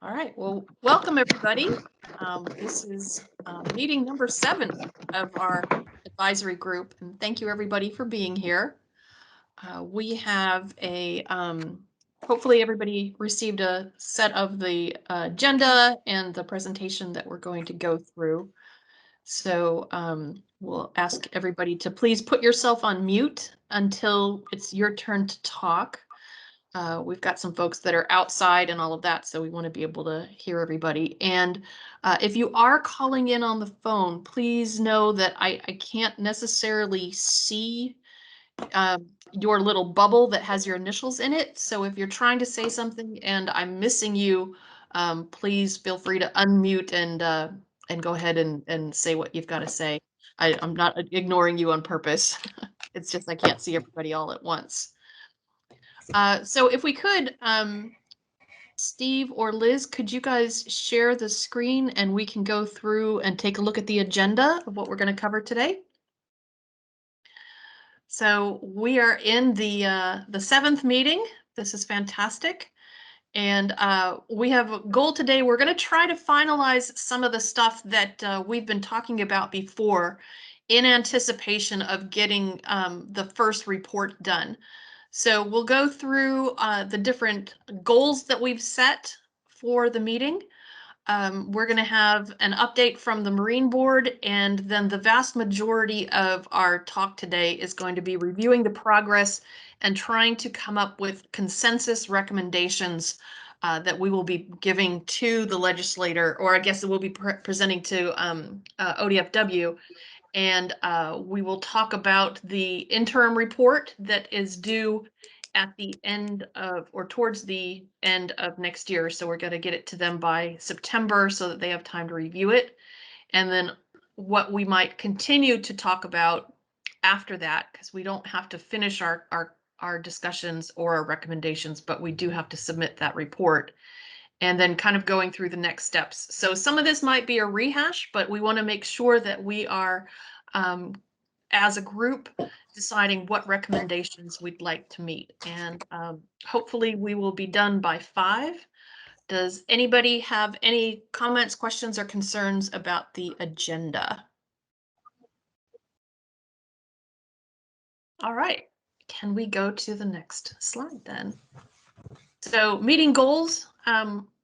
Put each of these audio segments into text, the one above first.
All right, well, welcome everybody. This is meeting number 7 of our advisory group, and thank you everybody for being here. We have a, hopefully everybody received a set of the agenda and the presentation that we're going to go through. So we'll ask everybody to please put yourself on mute until it's your turn to talk. We've got some folks that are outside and all of that, so we want to be able to hear everybody. And if you are calling in on the phone, please know that I can't necessarily see your little bubble that has your initials in it. So if you're trying to say something and I'm missing you, please feel free to unmute and go ahead and say what you've got to say. I'm not ignoring you on purpose. It's just I can't see everybody all at once. So if we could, Steve or Liz, could you guys share the screen and we can go through and take a look at the agenda of what we're going to cover today? So we are in the 7th meeting. This is fantastic. And we have a goal today. We're going to try to finalize some of the stuff that we've been talking about before in anticipation of getting the first report done. So we'll go through the different goals that we've set for the meeting. We're going to have an update from the Marine Board, and then the vast majority of our talk today is going to be reviewing the progress and trying to come up with consensus recommendations that we will be giving to the legislator, or I guess it will be presenting to ODFW. And we will talk about the interim report that is due at the end of, or towards the end of next year. So we're going to get it to them by September so that they have time to review it. And then what we might continue to talk about after that, because we don't have to finish our discussions or our recommendations, but we do have to submit that report. And then kind of going through the next steps. So some of this might be a rehash, but we want to make sure that we are, as a group, deciding what recommendations we'd like to meet. And hopefully we will be done by 5. Does anybody have any comments, questions, or concerns about the agenda? All right, can we go to the next slide then? So meeting goals,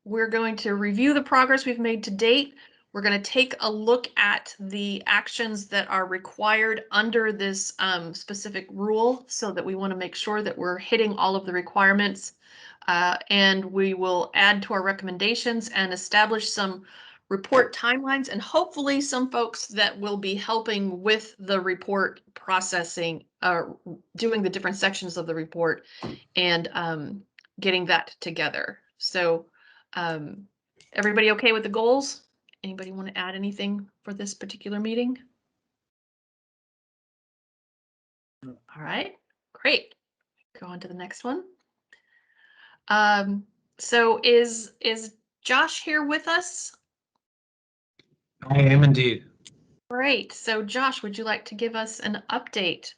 we're going to review the progress we've made to date. We're going to take a look at the actions that are required under this specific rule so that we want to make sure that we're hitting all of the requirements. And we will add to our recommendations and establish some report timelines and hopefully some folks that will be helping with the report processing, doing the different sections of the report and getting that together. So everybody okay with the goals? Anybody want to add anything for this particular meeting? All right, great. Go on to the next one. So is Josh here with us? I am indeed. Great. So Josh, would you like to give us an update?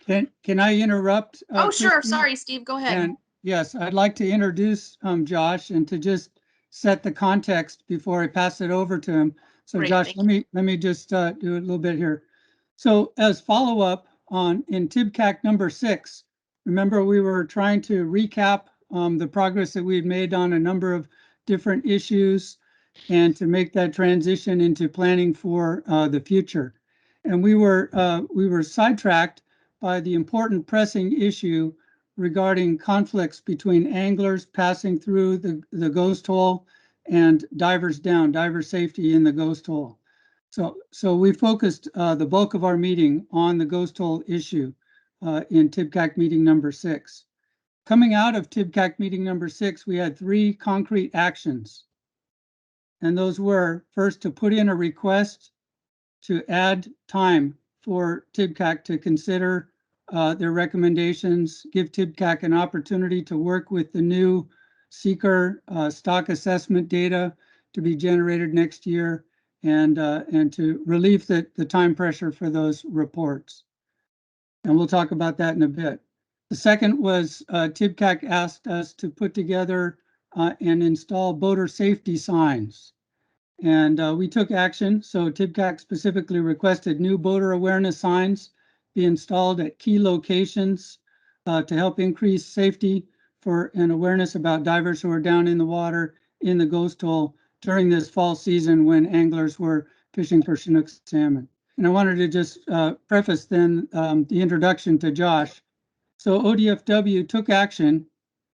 Can I interrupt? Oh, sure. Christine? Sorry, Steve. Go ahead. And yes, I'd like to introduce Josh and to just set the context before I pass it over to him. So Great, Josh, let me just do a little bit here. So as follow-up in TIBCAC number 6, remember we were trying to recap the progress that we had made on a number of different issues and to make that transition into planning for the future. And we were sidetracked by the important pressing issue regarding conflicts between anglers passing through the ghost hole and divers down, diver safety in the ghost hole. So we focused the bulk of our meeting on the ghost hole issue in TIBCAC meeting number 6. Coming out of TIBCAC meeting number 6, we had 3 concrete actions. And those were, first, to put in a request to add time for TIBCAC to consider their recommendations, give TIBCAC an opportunity to work with the new seeker stock assessment data to be generated next year, and to relieve the time pressure for those reports. And we'll talk about that in a bit. The second was TIBCAC asked us to put together and install boater safety signs. And we took action. So TIBCAC specifically requested new boater awareness signs be installed at key locations to help increase safety for and awareness about divers who are down in the water in the ghost hole during this fall season when anglers were fishing for Chinook salmon. And I wanted to just preface then the introduction to Josh. So ODFW took action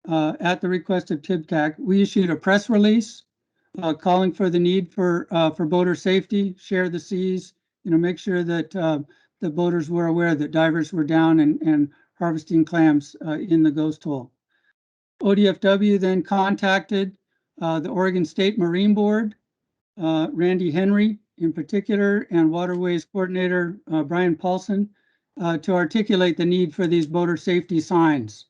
at the request of TIBCAC. We issued a press release calling for the need for boater safety, share the seas, make sure that the boaters were aware that divers were down and harvesting clams in the ghost hole. ODFW then contacted the Oregon State Marine Board, Randy Henry in particular, and Waterways Coordinator Brian Paulson to articulate the need for these boater safety signs.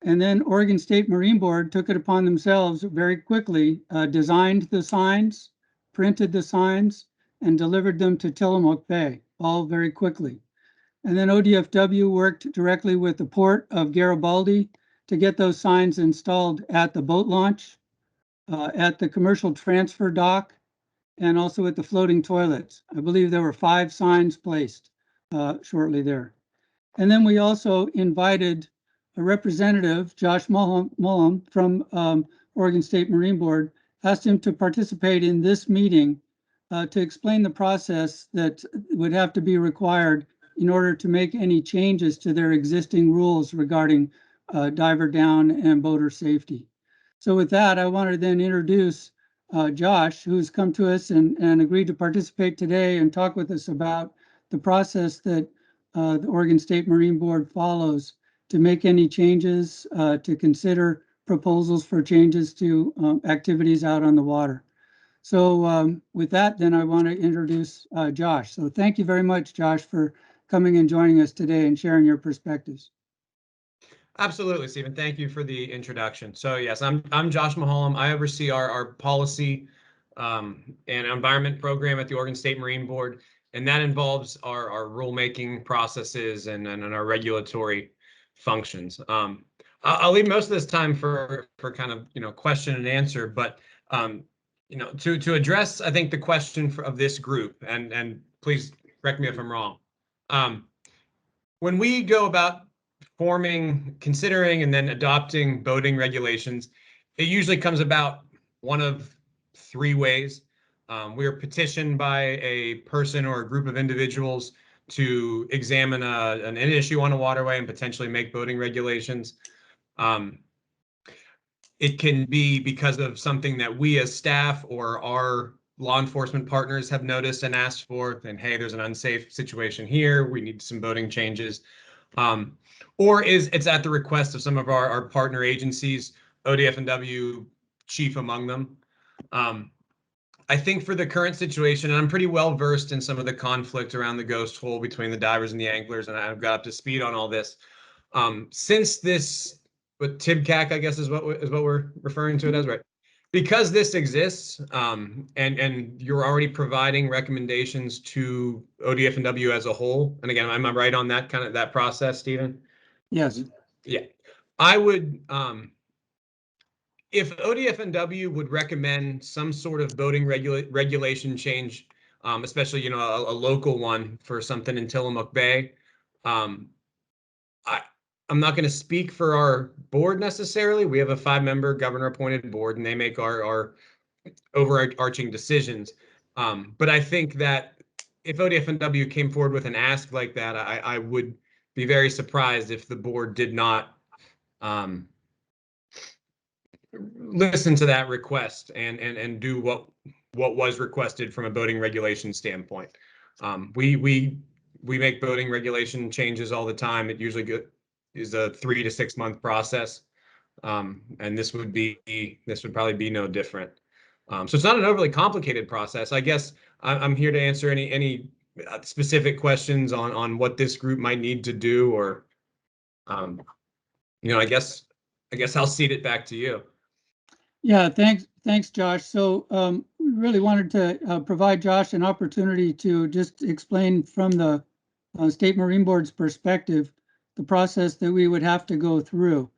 And then Oregon State Marine Board took it upon themselves very quickly, designed the signs, printed the signs, and delivered them to Tillamook Bay, all very quickly. And then ODFW worked directly with the Port of Garibaldi to get those signs installed at the boat launch, at the commercial transfer dock, and also at the floating toilets. I believe there were 5 signs placed shortly there. And then we also invited a representative, Josh Mullum from Oregon State Marine Board, asked him to participate in this meeting to explain the process that would have to be required in order to make any changes to their existing rules regarding diver down and boater safety. So with that, I want to then introduce Josh, who's come to us and agreed to participate today and talk with us about the process that the Oregon State Marine Board follows to make any changes, to consider proposals for changes to activities out on the water. So with that, then I want to introduce Josh. So thank you very much, Josh, for coming and joining us today and sharing your perspectives. Absolutely, Stephen. Thank you for the introduction. So yes, I'm Josh Mulholland. I oversee our policy and environment program at the Oregon State Marine Board, and that involves our rulemaking processes and our regulatory functions. I'll leave most of this time for kind of question and answer, but to address I think the question of this group, and please correct me if I'm wrong. When we go about considering and then adopting boating regulations, it usually comes about one of 3 ways. We are petitioned by a person or a group of individuals to examine an issue on a waterway and potentially make boating regulations. It can be because of something that we as staff or our law enforcement partners have noticed and asked for, and hey, there's an unsafe situation here, we need some boating changes. Or it's at the request of some of our partner agencies, ODF&W chief among them. I think for the current situation, and I'm pretty well versed in some of the conflict around the ghost hole between the divers and the anglers, and I've got up to speed on all this. Since this, what TIBCAC, I guess is what we're referring to it as, right? Because this exists, and you're already providing recommendations to ODF&W as a whole. And again, am I right on that kind of that process, Stephen? Yes. Yeah, I would. If ODF&W would recommend some sort of boating regulation change, especially a local one for something in Tillamook Bay, I'm not going to speak for our board necessarily. We have a 5-member governor-appointed board, and they make our overarching decisions. But I think that if ODF&W came forward with an ask like that, I would be very surprised if the board did not listen to that request and do what was requested from a boating regulation standpoint. We make boating regulation changes all the time. It usually is a 3 to 6 month process, and this would probably be no different. So it's not an overly complicated process. I guess I'm here to answer any specific questions on what this group might need to do, or I guess I'll cede it back to you. Yeah, thanks, Josh. So we really wanted to provide Josh an opportunity to just explain from the State Marine Board's perspective the process that we would have to go through.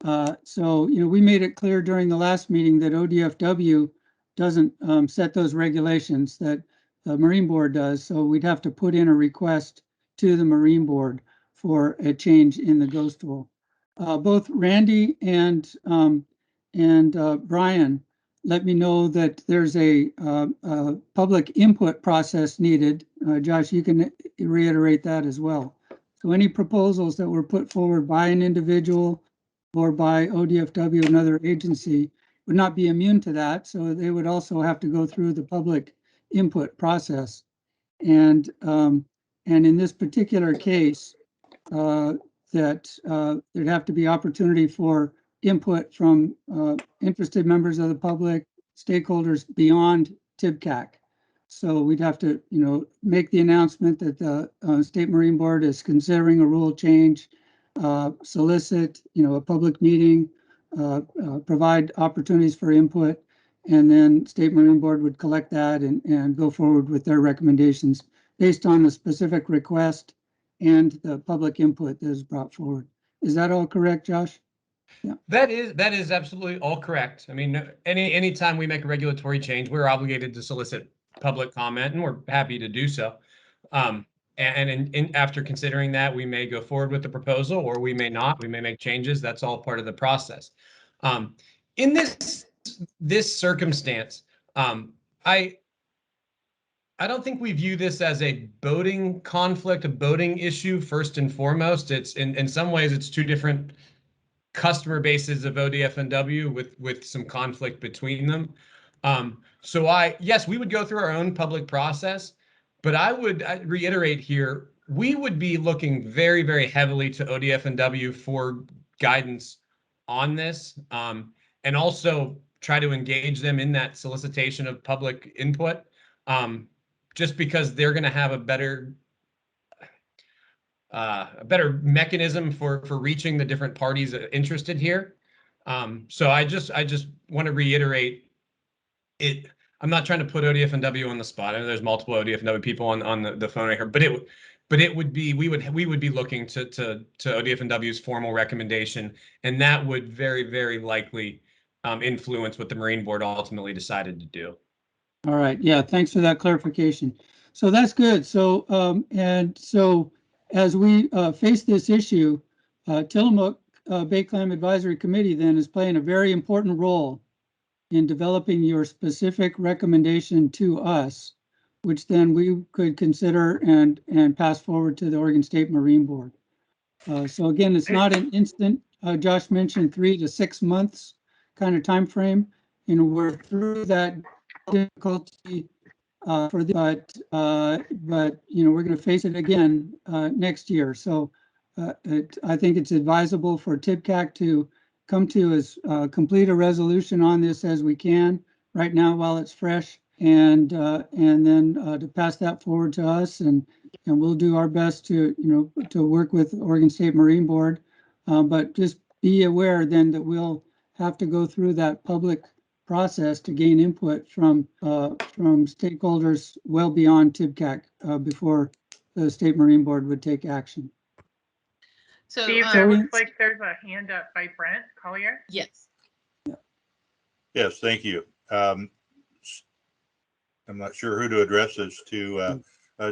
So, we made it clear during the last meeting that ODFW doesn't set those regulations, that the Marine Board does. So we'd have to put in a request to the Marine Board for a change in the ghost rule. Both Randy and Brian let me know that there's a public input process needed. Josh, you can reiterate that as well. So any proposals that were put forward by an individual or by ODFW, another agency, would not be immune to that. So they would also have to go through the public input process. And in this particular case, there'd have to be opportunity for input from interested members of the public, stakeholders beyond TIBCAC. So we'd have to, make the announcement that the State Marine Board is considering a rule change, solicit, a public meeting, provide opportunities for input, and then State Marine Board would collect that and go forward with their recommendations based on the specific request and the public input that is brought forward. Is that all correct, Josh? Yeah. That is absolutely all correct. I mean, anytime we make a regulatory change, we're obligated to solicit public comment, and we're happy to do so. And after considering that, we may go forward with the proposal, or we may not. We may make changes. That's all part of the process. In this circumstance, I don't think we view this as a boating conflict, a boating issue first and foremost. It's in some ways it's two different customer bases of ODF&W with some conflict between them. So yes, we would go through our own public process, but I reiterate here, we would be looking very, very heavily to ODF&W for guidance on this, and also try to engage them in that solicitation of public input, just because they're going to have a better mechanism for reaching the different parties interested here. So I just want to reiterate it. I'm not trying to put ODF&W on the spot. I know there's multiple ODF&W people on the phone right here, but it would be we would be looking to ODF&W's formal recommendation, and that would very, very likely influence what the Marine Board ultimately decided to do. All right. Yeah. Thanks for that clarification. So that's good. So as we face this issue, Tillamook Bay Clam Advisory Committee then is playing a very important role in developing your specific recommendation to us, which then we could consider and pass forward to the Oregon State Marine Board. So again, it's not an instant. Josh mentioned 3 to 6 months kind of time frame. We're through that difficulty but we're going to face it again next year. So I think it's advisable for TIBCAC to come to as complete a resolution on this as we can right now while it's fresh, and then to pass that forward to us, and we'll do our best to work with Oregon State Marine Board, but just be aware then that we'll have to go through that public process to gain input from stakeholders well beyond TIBCAC before the State Marine Board would take action. So Steve, it looks like there's a hand up by Brent Collier. Yes. Yes, thank you. I'm not sure who to address this to.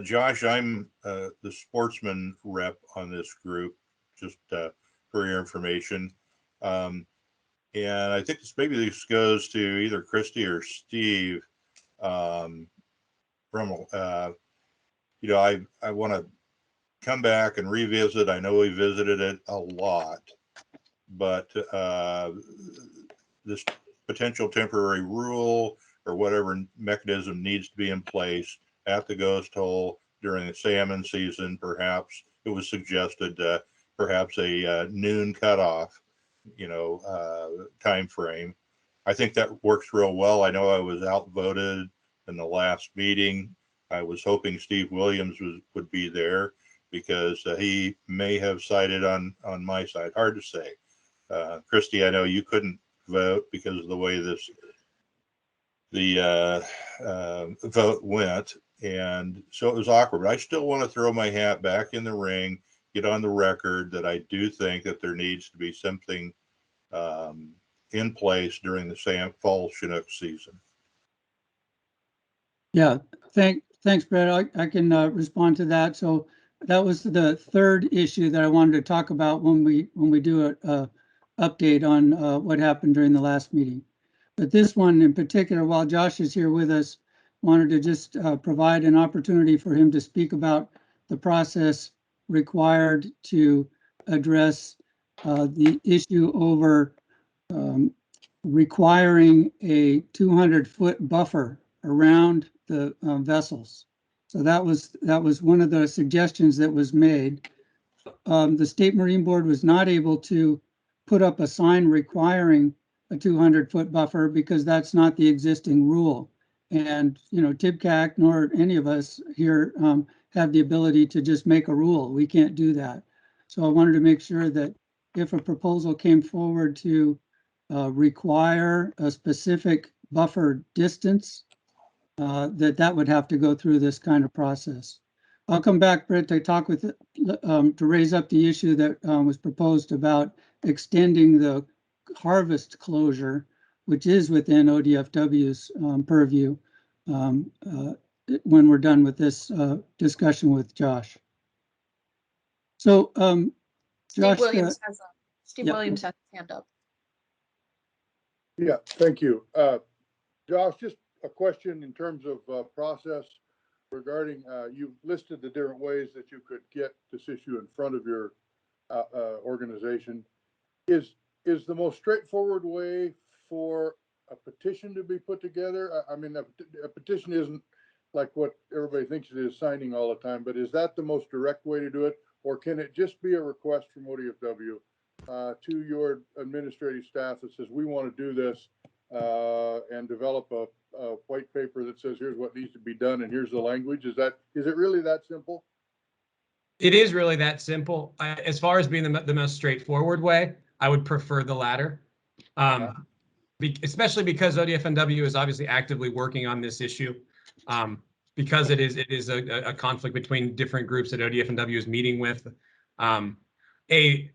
Josh, I'm the sportsman rep on this group, just for your information. And I think this goes to either Christy or Steve. I want to come back and revisit. I know we visited it a lot, but this potential temporary rule or whatever mechanism needs to be in place at the ghost hole during the salmon season. Perhaps it was suggested perhaps a noon cutoff, time frame. I think that works real well. I know I was outvoted in the last meeting. I was hoping Steve Williams would be there because he may have sided on my side. Hard to say. Christy, I know you couldn't vote because of the way the vote went, and so it was awkward. But I still want to throw my hat back in the ring, get on the record that I do think that there needs to be something in place during the fall Chinook season. Yeah, thanks, Brett. I can respond to that. So that was the third issue that I wanted to talk about when we do a update on what happened during the last meeting. But this one in particular, while Josh is here with us, wanted to just provide an opportunity for him to speak about the process required to address the issue over requiring a 200-foot buffer around the vessels. So that was one of the suggestions that was made. The State Marine Board was not able to put up a sign requiring a 200-foot buffer because that's not the existing rule. And, you know, TIBCAC nor any of us here have the ability to just make a rule. We can't do that. So I wanted to make sure that if a proposal came forward to require a specific buffer distance, that would have to go through this kind of process. I'll come back, Brett, to talk with to raise up the issue that was proposed about extending the harvest closure, which is within ODFW's purview, when we're done with this discussion with Josh. So, Josh, Steve yeah. Williams has his hand up. Yeah, thank you. Josh, just a question in terms of process regarding, you listed the different ways that you could get this issue in front of your organization. Is the most straightforward way for a petition to be put together? I mean, a petition isn't like what everybody thinks it is, signing all the time, but is that the most direct way to do it? Or can it just be a request from ODFW to your administrative staff that says, we want to do this and develop a white paper that says, here's what needs to be done and here's the language? Is it really that simple? It is really that simple. As far as being the most straightforward way, I would prefer the latter, especially because ODFNW is obviously actively working on this issue. Because it is a conflict between different groups that ODFNW is meeting with. A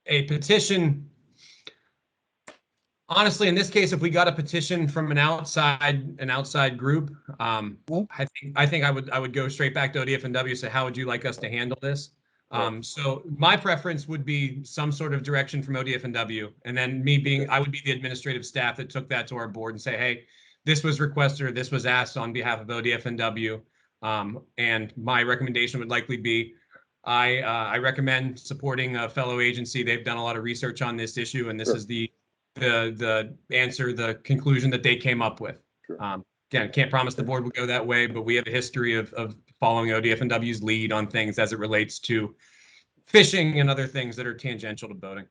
petition, honestly, in this case, if we got a petition from an outside group, I think I would go straight back to ODFNW and say, how would you like us to handle this? So my preference would be some sort of direction from ODFNW, and then I would be the administrative staff that took that to our board and say, hey, this was requested or this was asked on behalf of ODFNW, and my recommendation would likely be, I recommend supporting a fellow agency. They've done a lot of research on this issue, and this is the answer, the conclusion that they came up with. Again, can't promise the board will go that way, but we have a history of following ODFNW's lead on things as it relates to fishing and other things that are tangential to boating.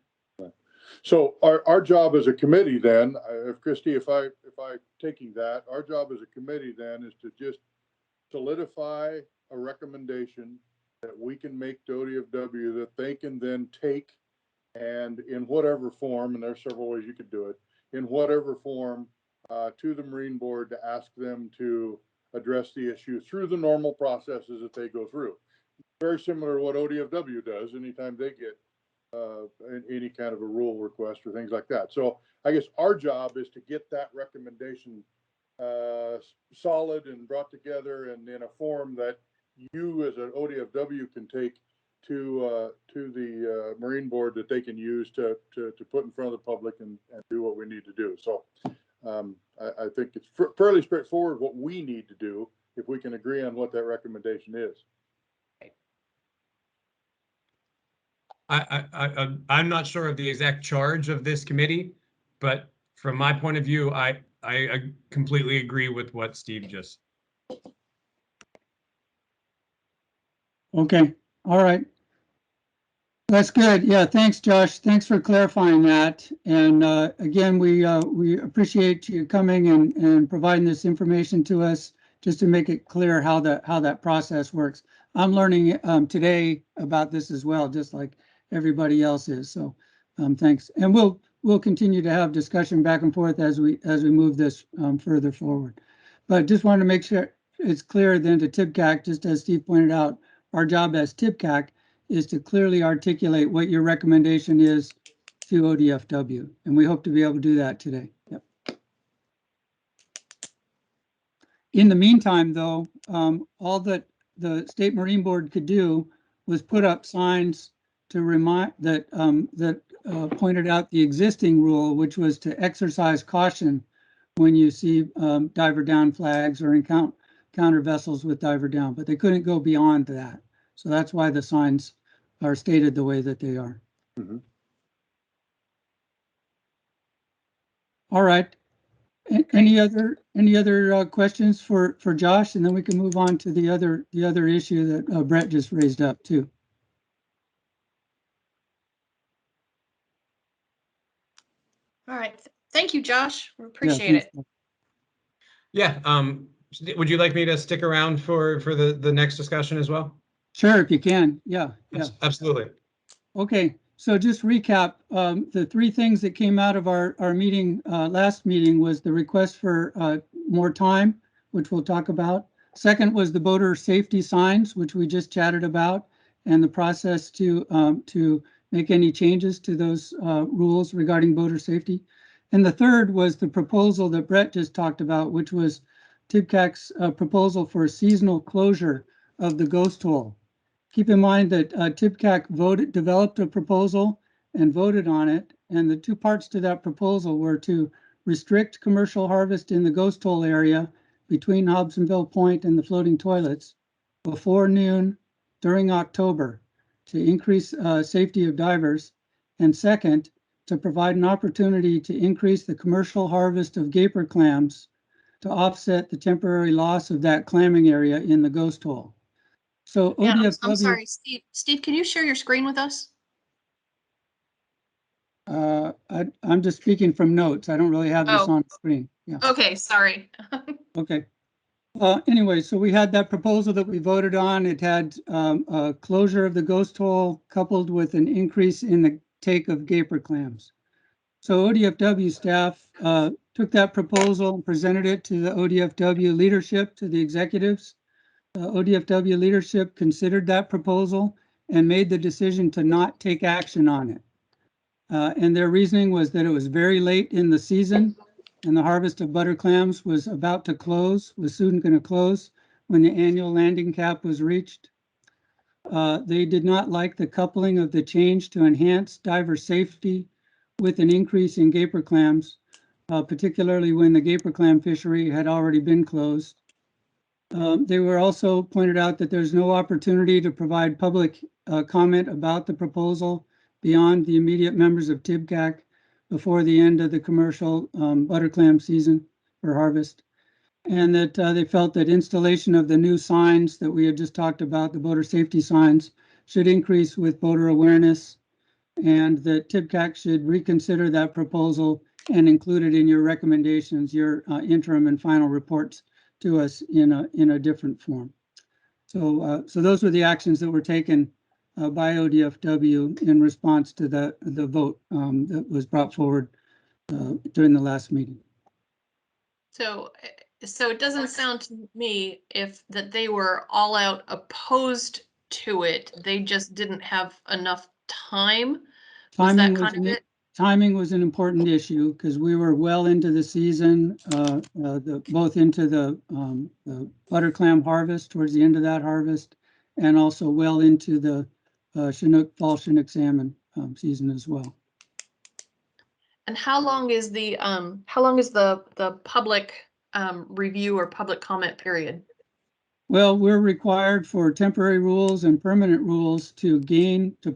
So our job as a committee then, Christy, if I taking that, our job as a committee then is to just solidify a recommendation that we can make to ODFW that they can then take and in whatever form, and there's several ways you could do it, in whatever form to the Marine Board to ask them to address the issue through the normal processes that they go through. Very similar to what ODFW does anytime they get any kind of a rule request or things like that. So I guess our job is to get that recommendation solid and brought together and in a form that you as an ODFW can take to the Marine Board that they can use to put in front of the public and do what we need to do. So I think it's fairly straightforward what we need to do if we can agree on what that recommendation is. I'm not sure of the exact charge of this committee, but from my point of view, I completely agree with what Steve just. Okay, all right. That's good. Yeah, thanks, Josh. Thanks for clarifying that. And again, we appreciate you coming and providing this information to us just to make it clear how that process works. I'm learning today about this as well, just like everybody else is. So thanks. And we'll continue to have discussion back and forth as we move this further forward. But just wanted to make sure it's clear then to TIBCAC, just as Steve pointed out, our job as TIBCAC is to clearly articulate what your recommendation is to ODFW, and we hope to be able to do that today. Yep. In the meantime, though, all that the State Marine Board could do was put up signs to remind that pointed out the existing rule, which was to exercise caution when you see diver down flags or encounter vessels with diver down, but they couldn't go beyond that. So that's why the signs are stated the way that they are. Mhm. All right. Any other questions for Josh, and then we can move on to the other issue that Brett just raised up too. All right. Thank you, Josh. We Yeah, appreciate it. thanks. Yeah. Would you like me to stick around for the next discussion as well? Sure, if you can. Yeah. Absolutely. Okay. So just recap, the three things that came out of our meeting, last meeting, was the request for more time, which we'll talk about. Second was the boater safety signs, which we just chatted about, and the process to make any changes to those rules regarding boater safety. And the third was the proposal that Brett just talked about, which was TIBCAC's proposal for a seasonal closure of the ghost hole. Keep in mind that TIBCAC developed a proposal and voted on it, and the two parts to that proposal were to restrict commercial harvest in the ghost hole area between Hobsonville Point and the floating toilets before noon during October to increase safety of divers, and second, to provide an opportunity to increase the commercial harvest of gaper clams to offset the temporary loss of that clamming area in the ghost hole. So Yeah, I'm ODFW, sorry, Steve. Steve, can you share your screen with us? I'm just speaking from notes. I don't really have this Oh. on screen. Yeah. Okay, sorry. Okay. Anyway, so we had that proposal that we voted on. It had a closure of the ghost hole coupled with an increase in the take of gaper clams. So ODFW staff took that proposal and presented it to the ODFW leadership, to the executives. ODFW leadership considered that proposal and made the decision to not take action on it. And their reasoning was that it was very late in the season and the harvest of butter clams was about to close, was soon going to close when the annual landing cap was reached. They did not like the coupling of the change to enhance diver safety with an increase in gaper clams, particularly when the gaper clam fishery had already been closed. They were also pointed out that there's no opportunity to provide public comment about the proposal beyond the immediate members of TIBCAC before the end of the commercial butter clam season for harvest. And that they felt that installation of the new signs that we had just talked about, the boater safety signs, should increase with boater awareness, and that TIBCAC should reconsider that proposal and include it in your recommendations, your interim and final reports to us in a different form. So those were the actions that were taken by ODFW in response to the vote that was brought forward during the last meeting. So it doesn't sound to me that they were all out opposed to it. They just didn't have enough time. Was that kind of it? Timing was an important issue because we were well into the season, both into the butter clam harvest, towards the end of that harvest, and also well into the Chinook, fall Chinook salmon season as well. And how long is the public review or public comment period? Well, we're required for temporary rules and permanent rules to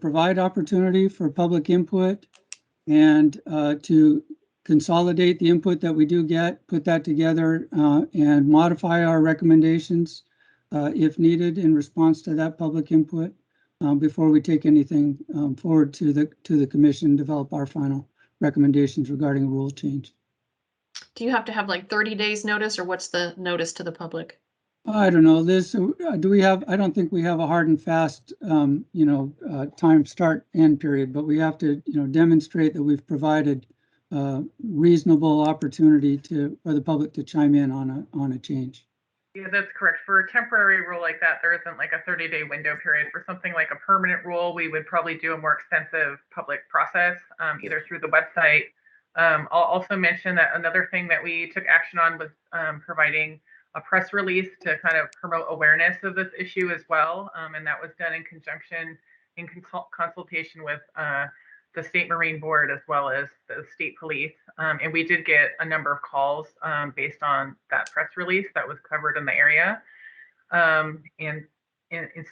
provide opportunity for public input and to consolidate the input that we do get, put that together and modify our recommendations if needed in response to that public input before we take anything forward to the commission, develop our final recommendations regarding a rule change. Do you have to have like 30 days notice, or what's the notice to the public? I don't know, Liz, do we have, I don't think we have a hard and fast, time start end period, but we have to, demonstrate that we've provided reasonable opportunity for the public to chime in on a change. Yeah, that's correct. For a temporary rule like that, there isn't like a 30-day window period. For something like a permanent rule, we would probably do a more extensive public process, either through the website. I'll also mention that another thing that we took action on was providing a press release to kind of promote awareness of this issue as well. And that was done in conjunction, in consultation with the State Marine Board as well as the state police. And we did get a number of calls based on that press release that was covered in the area. And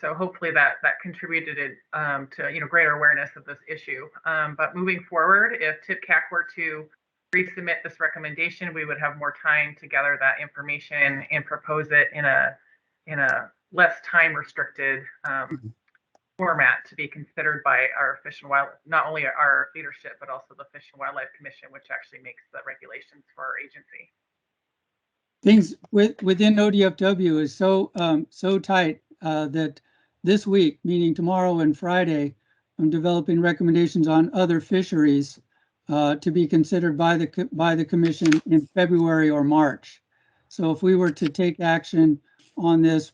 so hopefully that contributed to greater awareness of this issue. But moving forward, if TIPCAC were to resubmit this recommendation, we would have more time to gather that information and propose it in a less time restricted format to be considered by our Fish and Wildlife, not only our leadership, but also the Fish and Wildlife Commission, which actually makes the regulations for our agency. Things within ODFW is so tight that this week, meaning tomorrow and Friday, I'm developing recommendations on other fisheries to be considered by the commission in February or March. So if we were to take action on this,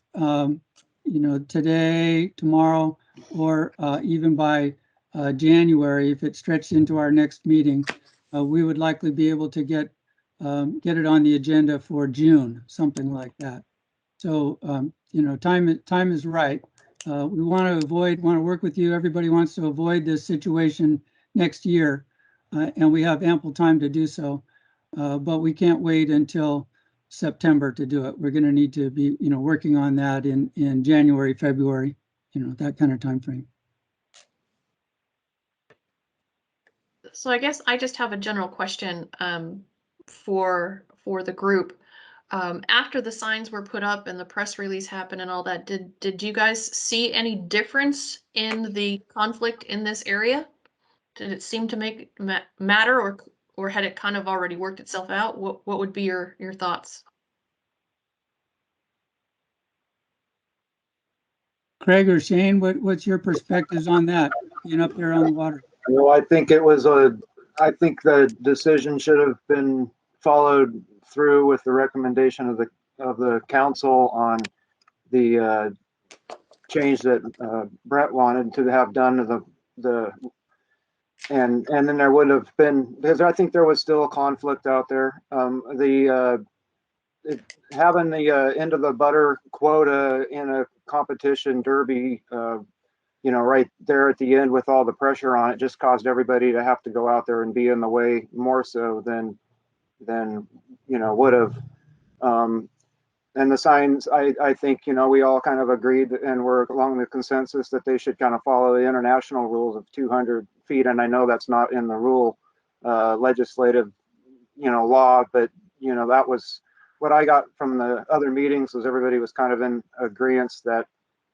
today, tomorrow, or even by January, if it stretched into our next meeting, we would likely be able to get it on the agenda for June, something like that. So, time is right. We want to work with you. Everybody wants to avoid this situation next year, and we have ample time to do so. But we can't wait until September to do it. We're going to need to be, working on that in January, February, that kind of time frame. So I guess I just have a general question for the group. After the signs were put up and the press release happened and all that, did you guys see any difference in the conflict in this area? Did it seem to make matter, or had it kind of already worked itself out? What would be your thoughts? Craig or Shane, what's your perspectives on that, being up there on the water? Well, I think the decision should have been followed through with the recommendation of the council on the change that Brett wanted to have done to and then there would have been, because I think there was still a conflict out there. Having the end of the butter quota in a competition derby, right there at the end with all the pressure on it, just caused everybody to have to go out there and be in the way more so than would have. And the signs, I think, we all kind of agreed and we're along the consensus that they should kind of follow the international rules of 200 feet. And I know that's not in the rule legislative, law, but, that was what I got from the other meetings, was everybody was kind of in agreement that,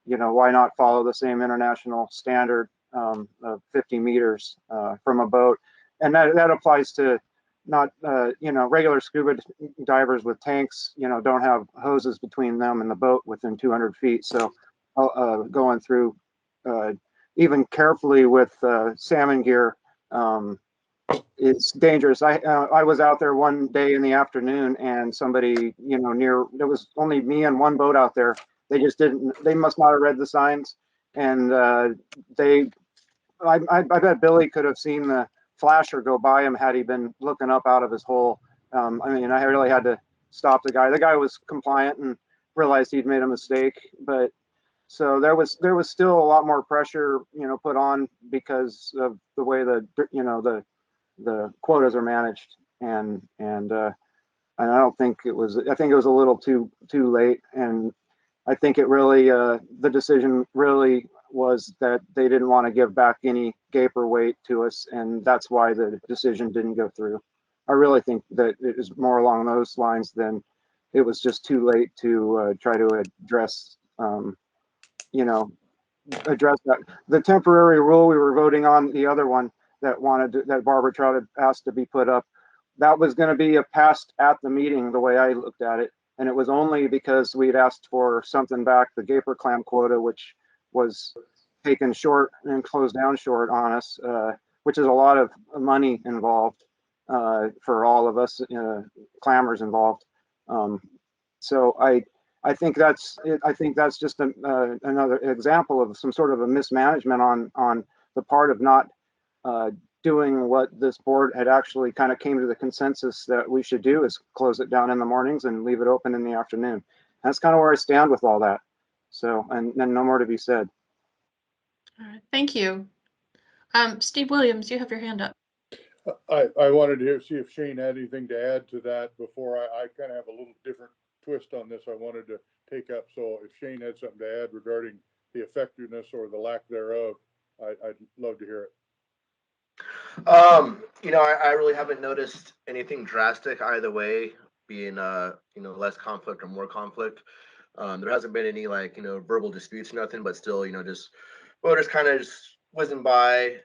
why not follow the same international standard of 50 meters from a boat. And that applies to not, regular scuba divers with tanks, don't have hoses between them and the boat within 200 feet. So going through even carefully with salmon gear, it's dangerous. I was out there one day in the afternoon and somebody, there was only me and one boat out there. They must not have read the signs. And I bet Billy could have seen the flasher go by him had he been looking up out of his hole. I really had to stop the guy. The guy was compliant and realized he'd made a mistake, but so there was still a lot more pressure, put on because of the way the quotas are managed, and I don't think it was. I think it was a little too late, and I think it really the decision really was that they didn't want to give back any gaper weight to us, and that's why the decision didn't go through. I really think that it is more along those lines than it was just too late to try to address, address that. The temporary rule we were voting on, the other one that Barbara Trout had asked to be put up, that was going to be passed at the meeting the way I looked at it. And it was only because we'd asked for something back, the gaper clam quota, which was taken short and closed down short on us, which is a lot of money involved for all of us clammers involved. So I think that's just another example of some sort of a mismanagement on the part of not doing what this board had actually kind of came to the consensus that we should do, is close it down in the mornings and leave it open in the afternoon. That's kind of where I stand with all that. So, and then no more to be said. All right, thank you. Steve Williams, you have your hand up. I wanted to see if Shane had anything to add to that before I kind of have a little different twist on this I wanted to take up. So if Shane had something to add regarding the effectiveness or the lack thereof, I'd love to hear it. I really haven't noticed anything drastic either way, being less conflict or more conflict. There hasn't been any verbal disputes, nothing, but still, just voters kind of just whizzing by,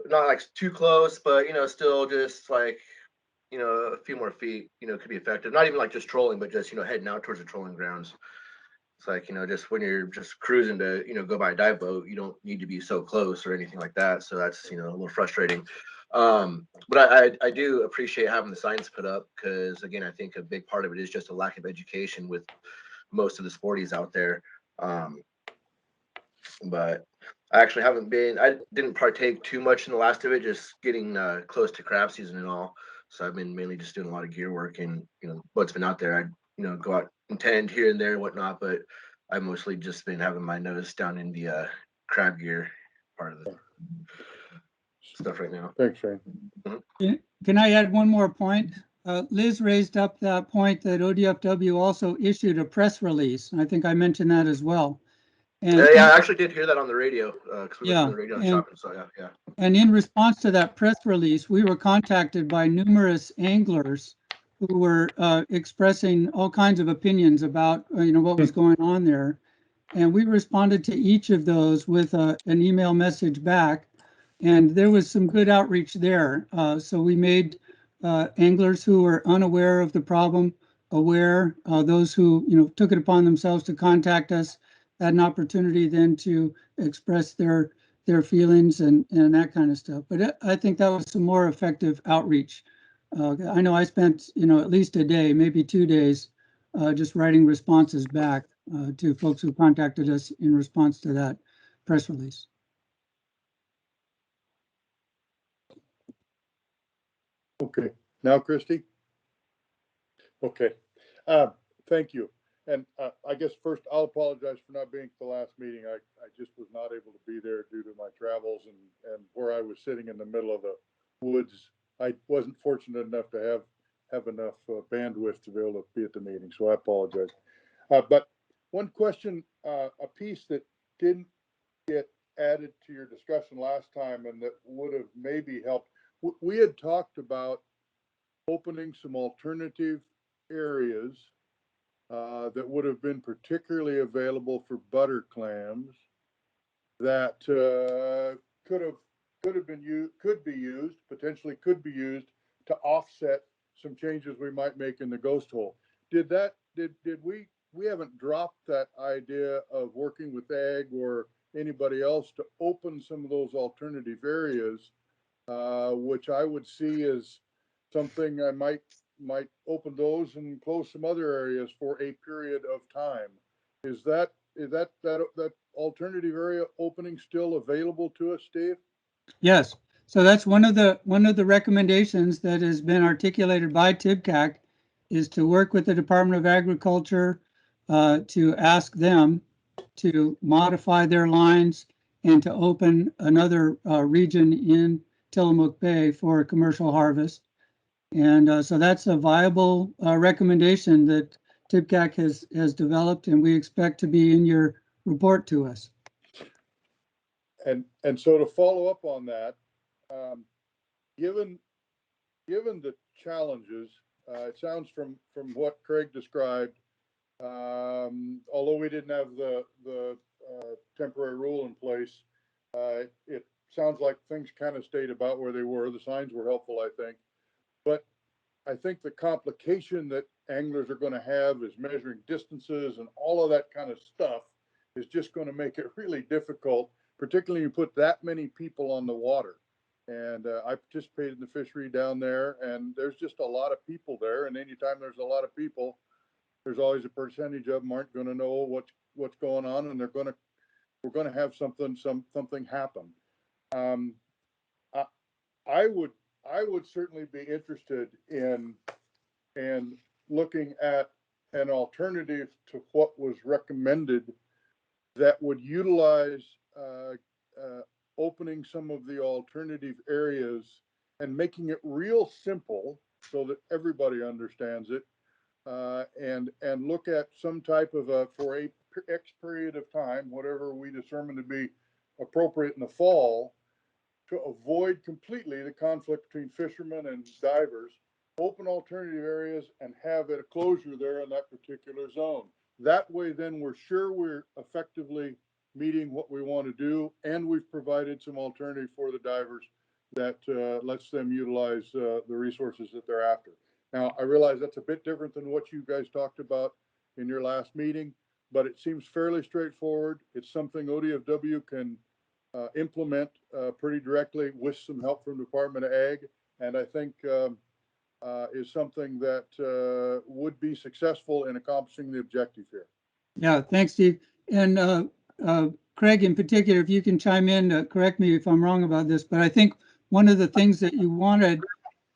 not like too close, but still just like a few more feet, could be effective. Not even like just trolling, but just heading out towards the trolling grounds. It's like, just when you're just cruising to, go by a dive boat, you don't need to be so close or anything like that. So that's, a little frustrating. But I do appreciate having the signs put up because, again, I think a big part of it is just a lack of education with most of the sporties out there. But I actually I didn't partake too much in the last of it, just getting close to crab season and all. So I've been mainly just doing a lot of gear work and, what's been out there. I, go out and tend here and there and whatnot, but I've mostly just been having my nose down in the crab gear part of the stuff right now. Thanks, Shane. Can I add one more point? Liz raised up that point that ODFW also issued a press release. I think I mentioned that as well. And yeah, I actually did hear that on the radio because we listened to the radio shopping. So yeah. And in response to that press release, we were contacted by numerous anglers who were expressing all kinds of opinions about what was going on there, and we responded to each of those with an email message back, and there was some good outreach there. So we made anglers who were unaware of the problem aware. Those who took it upon themselves to contact us had an opportunity then to express their feelings and that kind of stuff. But I think that was some more effective outreach. I know I spent at least a day, maybe 2 days, just writing responses back to folks who contacted us in response to that press release. Okay, now Christy. Okay, thank you. And I guess first I'll apologize for not being at the last meeting. I just was not able to be there due to my travels and where I was sitting in the middle of the woods. I wasn't fortunate enough to have enough bandwidth to be able to be at the meeting, so I apologize. But one question, a piece that didn't get added to your discussion last time and that would have maybe helped. We had talked about opening some alternative areas that would have been particularly available for butter clams that could be used to offset some changes we might make in the ghost hole. Did we haven't dropped that idea of working with ag or anybody else to open some of those alternative areas, which I would see as something I might open those and close some other areas for a period of time. Is that alternative area opening still available to us, Steve? Yes. So that's one of the recommendations that has been articulated by TIBCAC is to work with the Department of Agriculture to ask them to modify their lines and to open another region in Tillamook Bay for a commercial harvest. And so that's a viable recommendation that TIBCAC has developed, and we expect to be in your report to us. And so to follow up on that, given the challenges, it sounds from what Craig described, although we didn't have the temporary rule in place, it sounds like things kind of stayed about where they were. The signs were helpful, I think. But I think the complication that anglers are going to have is measuring distances and all of that kind of stuff is just going to make it really difficult, particularly when you put that many people on the water. And I participated in the fishery down there, and there's just a lot of people there. And anytime there's a lot of people, there's always a percentage of them aren't going to know what's going on, and we're going to have something happen. I would certainly be interested in looking at an alternative to what was recommended that would utilize opening some of the alternative areas and making it real simple so that everybody understands it, and look at some type of for a X period of time, whatever we determine to be appropriate in the fall, to avoid completely the conflict between fishermen and divers, open alternative areas and have a closure there in that particular zone. That way, then we're sure we're effectively meeting what we want to do, and we've provided some alternative for the divers that lets them utilize the resources that they're after. Now, I realize that's a bit different than what you guys talked about in your last meeting, but it seems fairly straightforward. It's something ODFW can implement pretty directly with some help from the Department of Ag, and I think is something that would be successful in accomplishing the objective here. Yeah, thanks, Steve. And Craig, in particular, if you can chime in, correct me if I'm wrong about this, but I think one of the things that you wanted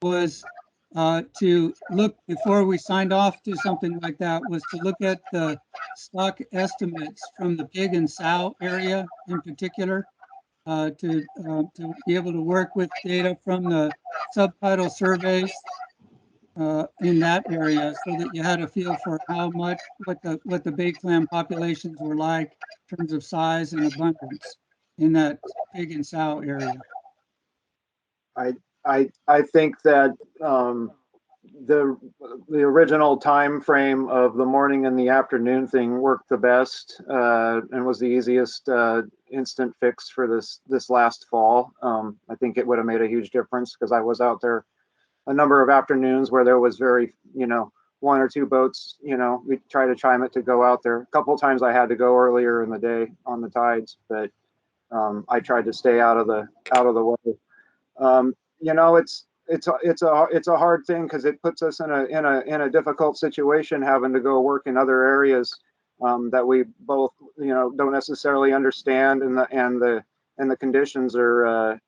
was to look, before we signed off to something like that, was to look at the stock estimates from the pig and sow area in particular, to be able to work with data from the subtitle surveys in that area, so that you had a feel for how much, what the bay clam populations were like in terms of size and abundance in that pig and sow area. I think that the original time frame of the morning and the afternoon thing worked the best, and was the easiest instant fix for this last fall. I think it would have made a huge difference, because I was out there a number of afternoons where there was very, one or two boats. We try to chime it to go out there. A couple of times I had to go earlier in the day on the tides, but I tried to stay out of the way. It's a hard thing, because it puts us in a difficult situation, having to go work in other areas that we both don't necessarily understand, and the conditions are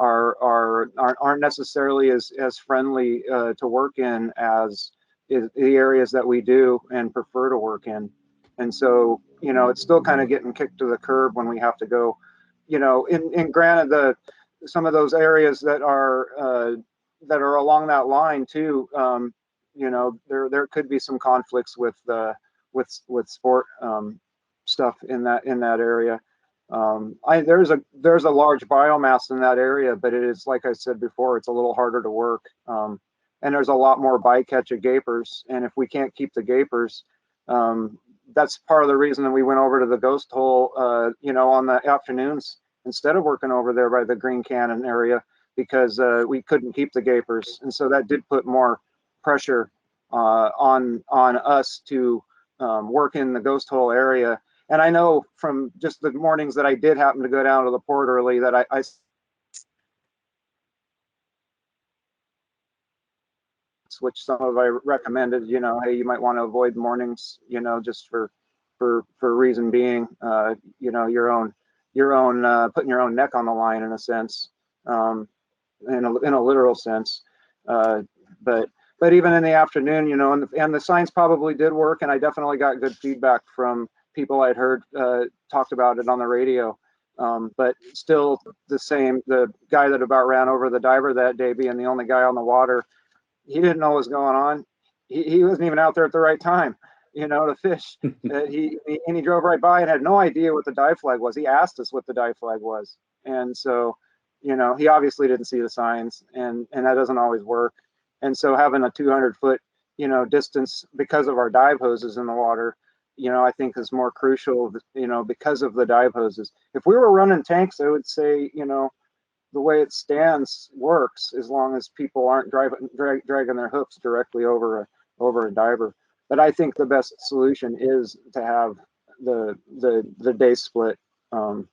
aren't necessarily as friendly to work in as the areas that we do and prefer to work in. And so it's still kind of getting kicked to the curb when we have to go, and granted, some of those areas that are along that line too, there could be some conflicts with sport stuff in that area. There's a large biomass in that area, but it is, like I said before, it's a little harder to work. And there's a lot more bycatch of gapers, and if we can't keep the gapers, that's part of the reason that we went over to the ghost hole, on the afternoons, instead of working over there by the Green Cannon area, because we couldn't keep the gapers. And so that did put more pressure on us to work in the ghost hole area. And I know from just the mornings that I did happen to go down to the port early, that I which some of I recommended, hey, you might want to avoid mornings, just for reason being, your own putting your own neck on the line, in a sense, in a literal sense. But even in the afternoon, and the signs probably did work, and I definitely got good feedback from people I'd heard talked about it on the radio. But still the same, the guy that about ran over the diver that day, being the only guy on the water, he didn't know what was going on. He wasn't even out there at the right time, to fish. He drove right by and had no idea what the dive flag was. He asked us what the dive flag was. And so, he obviously didn't see the signs, and that doesn't always work. And so having a 200-foot, distance because of our dive hoses in the water, I think is more crucial, because of the dive hoses. If we were running tanks, I would say, the way it stands works, as long as people aren't dragging their hooks directly over a diver. But I think the best solution is to have the day split, and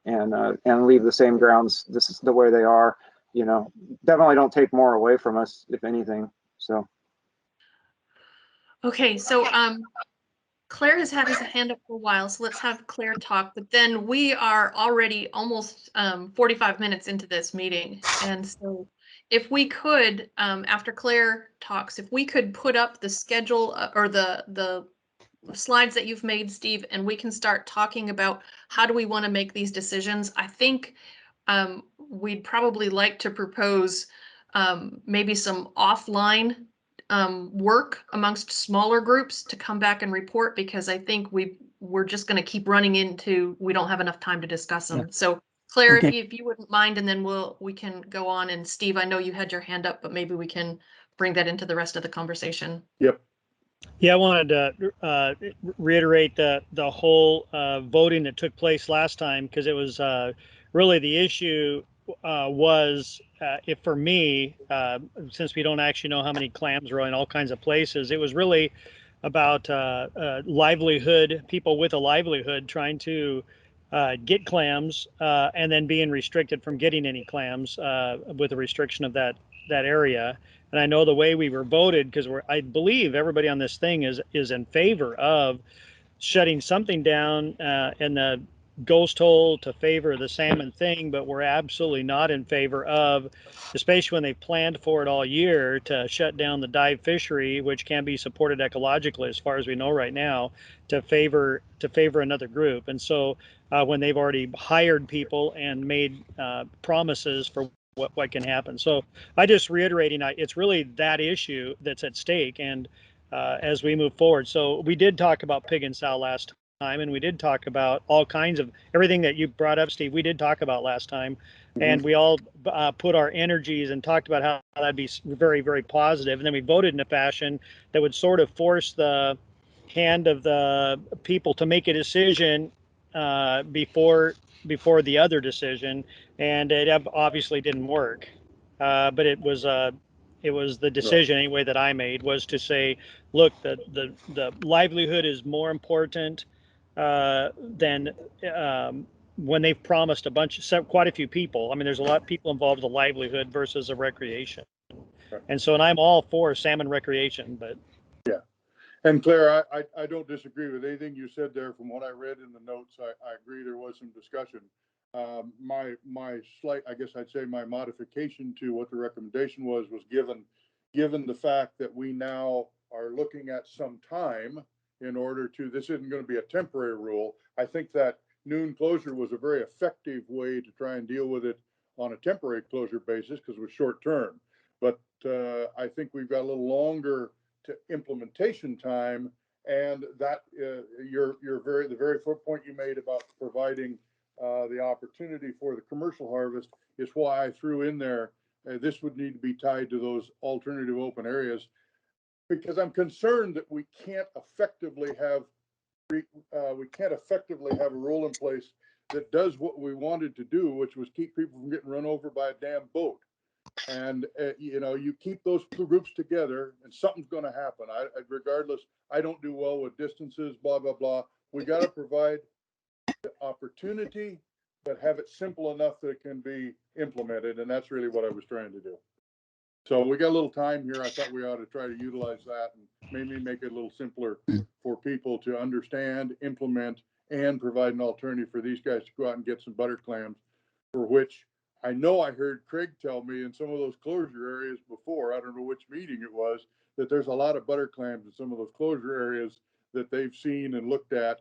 and leave the same grounds. This is the way they are. You know, definitely don't take more away from us, if anything. So. Okay, so Claire has had his hand up for a while, so let's have Claire talk. But then we are already almost 45 minutes into this meeting, and so if we could, after Claire talks, if we could put up the schedule or the slides that you've made, Steve, and we can start talking about how do we want to make these decisions. I think we'd probably like to propose maybe some offline work amongst smaller groups to come back and report, because I think we're just going to keep running into, we don't have enough time to discuss them. Yeah. So Claire, Okay. if you wouldn't mind, and then we can go on. And Steve, I know you had your hand up, but maybe we can bring that into the rest of the conversation. Yep. Yeah, I wanted to reiterate the whole voting that took place last time, because it was really the issue was, if for me, since we don't actually know how many clams are in all kinds of places, it was really about livelihood, people with a livelihood trying to get clams and then being restricted from getting any clams with a restriction of that area. And I know the way we were voted, because I believe everybody on this thing is in favor of shutting something down in the ghost hole to favor the salmon thing, but we're absolutely not in favor of, especially when they planned for it all year, to shut down the dive fishery, which can be supported ecologically as far as we know right now, to favor another group. And so when they've already hired people and made promises for what can happen. So I just reiterating, it's really that issue that's at stake. And as we move forward. So we did talk about pig and sow last time, and we did talk about all kinds of everything that you brought up, Steve. We did talk about last time, and we all put our energies and talked about how that'd be very, very positive. And then we voted in a fashion that would sort of force the hand of the people to make a decision before the other decision, and it obviously didn't work. But it was the decision anyway that I made, was to say, look, the livelihood is more important than when they've promised quite a few people. I mean, there's a lot of people involved with a livelihood versus a recreation. And so, and I'm all for salmon recreation, but. Yeah. And Claire, I don't disagree with anything you said there. From what I read in the notes, I agree there was some discussion. My slight, I guess I'd say my modification to what the recommendation was given the fact that we now are looking at some time in order to, this isn't going to be a temporary rule. I think that noon closure was a very effective way to try and deal with it on a temporary closure basis, because it was short term. But I think we've got a little longer to implementation time, and that the very point you made about providing the opportunity for the commercial harvest is why I threw in there this would need to be tied to those alternative open areas, because I'm concerned that we can't effectively have a rule in place that does what we wanted to do, which was keep people from getting run over by a damn boat. And you keep those two groups together, and something's going to happen. Regardless, I don't do well with distances, blah blah blah. We got to provide the opportunity, but have it simple enough that it can be implemented, and that's really what I was trying to do. So we got a little time here. I thought we ought to try to utilize that and maybe make it a little simpler for people to understand, implement, and provide an alternative for these guys to go out and get some butter clams, for which I know I heard Craig tell me in some of those closure areas before, I don't know which meeting it was, that there's a lot of butter clams in some of those closure areas that they've seen and looked at.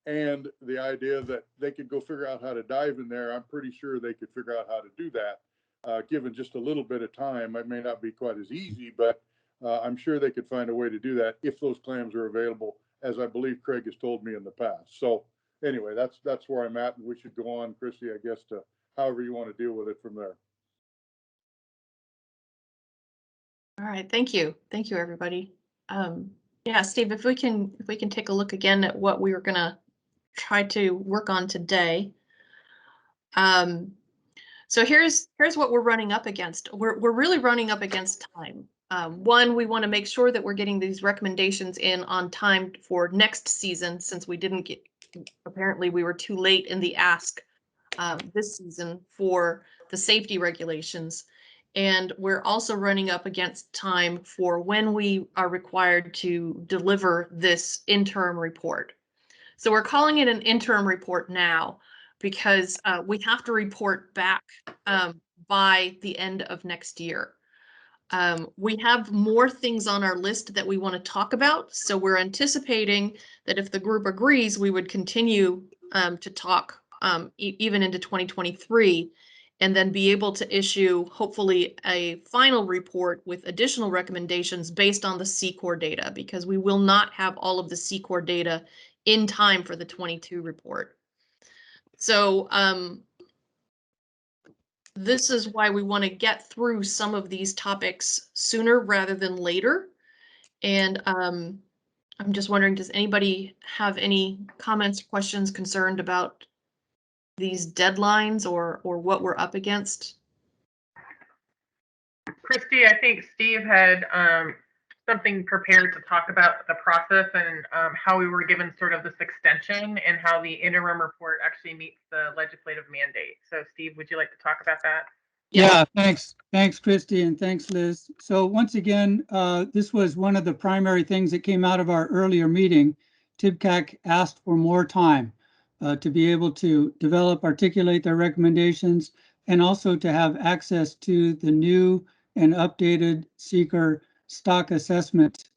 And the idea that they could go figure out how to dive in there, I'm pretty sure they could figure out how to do that. Given just a little bit of time. It may not be quite as easy, but I'm sure they could find a way to do that if those clams are available, as I believe Craig has told me in the past. So anyway, that's where I'm at, and we should go on, Christy, I guess, to however you want to deal with it from there. All right, thank you, everybody. Yeah, Steve, if we can take a look again at what we were gonna try to work on today. So here's what we're running up against. We're really running up against time. One, we want to make sure that we're getting these recommendations in on time for next season, since we didn't get, apparently we were too late in the ask this season for the safety regulations. And we're also running up against time for when we are required to deliver this interim report. So we're calling it an interim report now because we have to report back by the end of next year. We have more things on our list that we want to talk about. So we're anticipating that if the group agrees, we would continue to talk even into 2023 and then be able to issue hopefully a final report with additional recommendations based on the C-Corps data, because we will not have all of the C-Corps data in time for the 22 report. So this is why we want to get through some of these topics sooner rather than later. And I'm just wondering, does anybody have any comments, questions, concerned about these deadlines or what we're up against? Christy, I think Steve had something prepared to talk about the process and how we were given sort of this extension and how the interim report actually meets the legislative mandate. So Steve, would you like to talk about that? Yeah, thanks. Thanks, Christy, and thanks, Liz. So once again, this was one of the primary things that came out of our earlier meeting. TIBCAC asked for more time to be able to develop, articulate their recommendations, and also to have access to the new and updated seeker stock assessment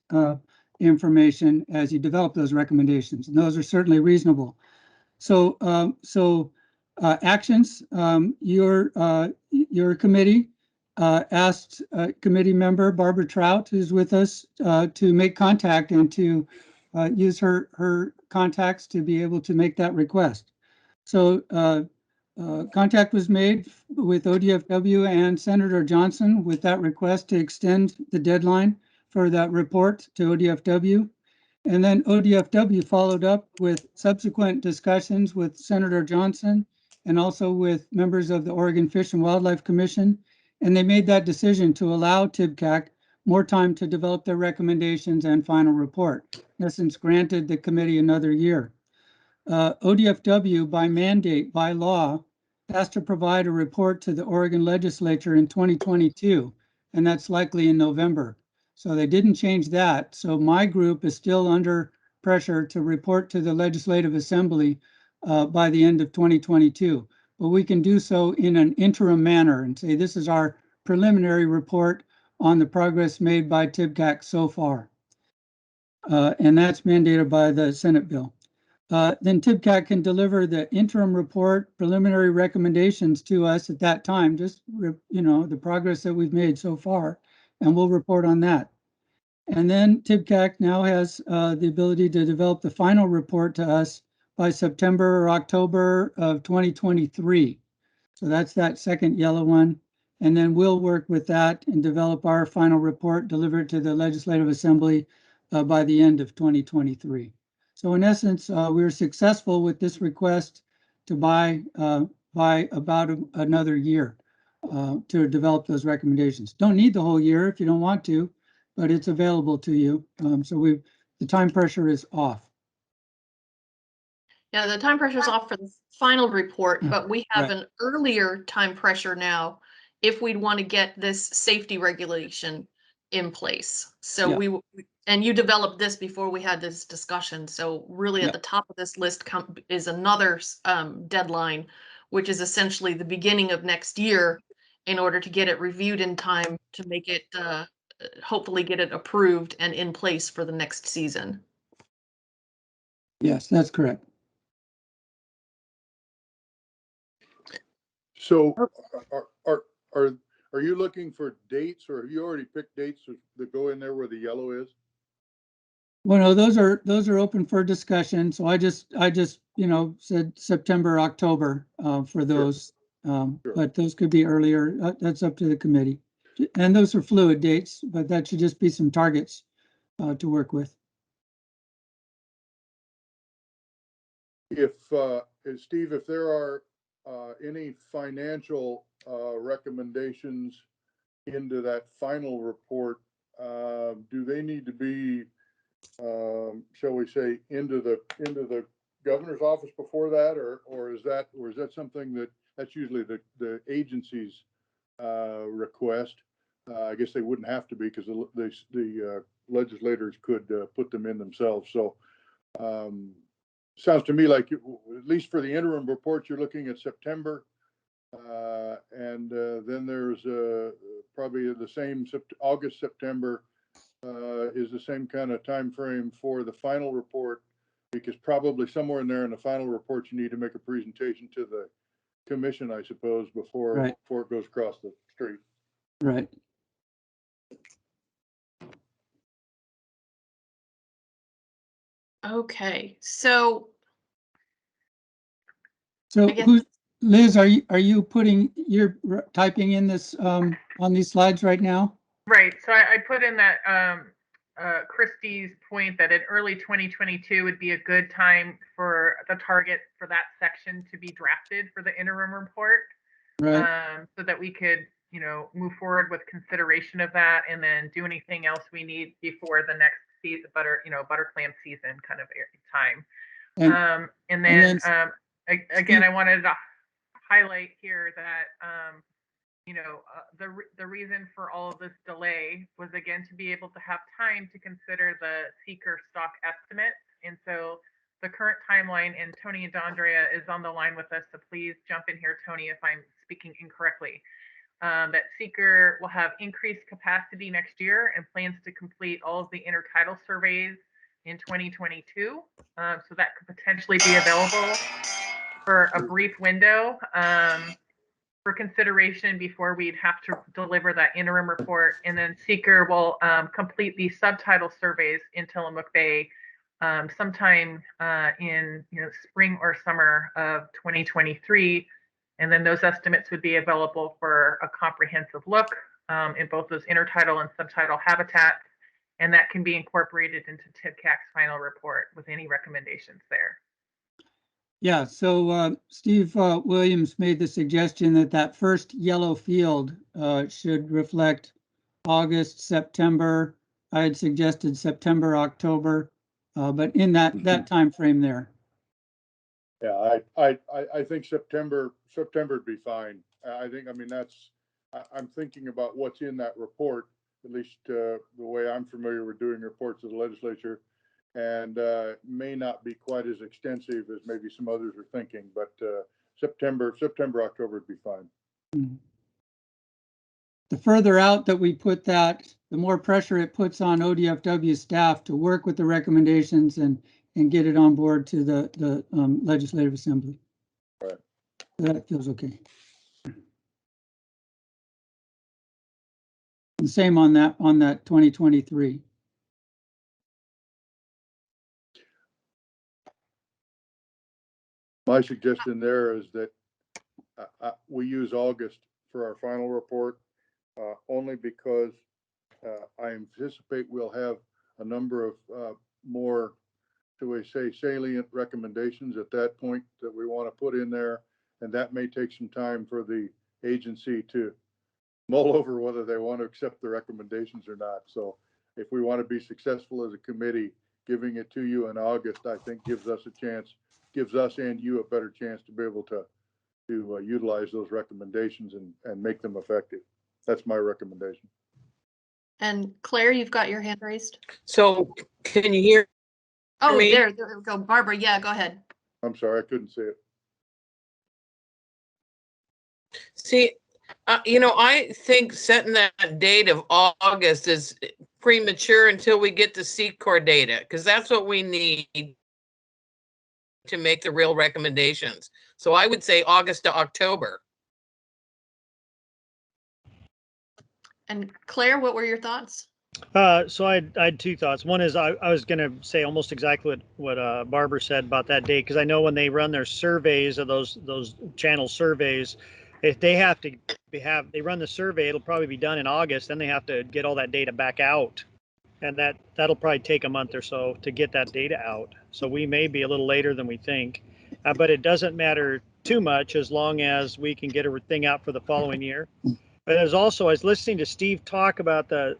information as you develop those recommendations. And those are certainly reasonable. So, actions. Your committee asked committee member Barbara Trout, who's with us, to make contact and to use her contacts to be able to make that request. So contact was made with ODFW and Senator Johnson with that request to extend the deadline for that report to ODFW. And then ODFW followed up with subsequent discussions with Senator Johnson and also with members of the Oregon Fish and Wildlife Commission. And they made that decision to allow TIBCAC more time to develop their recommendations and final report. In essence, granted the committee another year. ODFW, by mandate, by law, has to provide a report to the Oregon legislature in 2022, and that's likely in November. So they didn't change that. So my group is still under pressure to report to the Legislative Assembly by the end of 2022. But we can do so in an interim manner and say this is our preliminary report on the progress made by TIBCAC so far. And that's mandated by the Senate bill. Then TIBCAC can deliver the interim report, preliminary recommendations to us at that time, just, the progress that we've made so far, and we'll report on that. And then TIBCAC now has the ability to develop the final report to us by September or October of 2023. So that's that second yellow one. And then we'll work with that and develop our final report, deliver it to the Legislative Assembly by the end of 2023. So in essence, we were successful with this request to buy about another year to develop those recommendations. Don't need the whole year if you don't want to, but it's available to you. So the time pressure is off. Yeah, the time pressure is off for the final report, but we have Right. an earlier time pressure now if we'd want to get this safety regulation in place. So Yeah. and you developed this before we had this discussion. So really Yeah. at the top of this list is another deadline, which is essentially the beginning of next year in order to get it reviewed in time to make it, hopefully get it approved and in place for the next season. Yes, that's correct. So are you looking for dates, or have you already picked dates that go in there where the yellow is? Well, no, those are open for discussion. So I just said September, October for those, Sure. but those could be earlier. That's up to the committee. And those are fluid dates, but that should just be some targets to work with. Steve, if there are any financial recommendations into that final report, do they need to be, shall we say, into the governor's office before that, or is that something that's usually the agency's request? I guess they wouldn't have to be, because the legislators could put them in themselves. So sounds to me like, at least for the interim report, you're looking at September. And then there's probably the same August, September is the same kind of time frame for the final report, because probably somewhere in there in the final report, you need to make a presentation to the commission, I suppose, before it goes across the street. Right. Okay, so So I guess- Liz, are you typing in this on these slides right now? Right. So I put in that Christie's point that in early 2022 would be a good time for the target for that section to be drafted for the interim report. Right. So that we could, move forward with consideration of that, and then do anything else we need before the next season, butter clam season kind of time. And then again, I wanted to highlight here that the reason for all of this delay was, again, to be able to have time to consider the seeker stock estimates. And so the current timeline, and Tony and Andrea is on the line with us, so please jump in here, Tony, if I'm speaking incorrectly. That seeker will have increased capacity next year and plans to complete all of the intertidal surveys in 2022. So that could potentially be available for a brief window for consideration before we'd have to deliver that interim report. And then seeker will complete the subtitle surveys in Tillamook Bay sometime in spring or summer of 2023. And then those estimates would be available for a comprehensive look in both those intertidal and subtidal habitats. And that can be incorporated into TIBCAC's final report with any recommendations there. Yeah, so Steve Williams made the suggestion that first yellow field should reflect August, September. I had suggested September, October, but in that time frame there. Yeah, I think September would be fine. I mean, I'm thinking about what's in that report, at least the way I'm familiar with doing reports of the legislature, and may not be quite as extensive as maybe some others are thinking, but September, October would be fine. The further out that we put that, the more pressure it puts on ODFW staff to work with the recommendations and get it on board to the Legislative Assembly. Right. That feels okay. The same on that 2023. My suggestion there is that we use August for our final report, only because I anticipate we'll have a number of more, do we say, salient recommendations at that point that we want to put in there. And that may take some time for the agency to mull over whether they want to accept the recommendations or not. So if we want to be successful as a committee, giving it to you in August, I think gives us and you a better chance to be able to utilize those recommendations and make them effective. That's my recommendation. And Claire, you've got your hand raised. So can you hear me? There we go. Barbara, yeah, go ahead. I'm sorry, I couldn't see it. See, I think setting that date of August is premature until we get the C-Corps data, because that's what we need to make the real recommendations. So I would say August to October. And Claire, what were your thoughts? So I had two thoughts. One is I was going to say almost exactly what Barbara said about that date, because I know when they run their surveys of those channel surveys, if they they run the survey, it'll probably be done in August. Then they have to get all that data back out, and that'll probably take a month or so to get that data out. So we may be a little later than we think, but it doesn't matter too much as long as we can get everything out for the following year. But as also, I was listening to Steve talk about the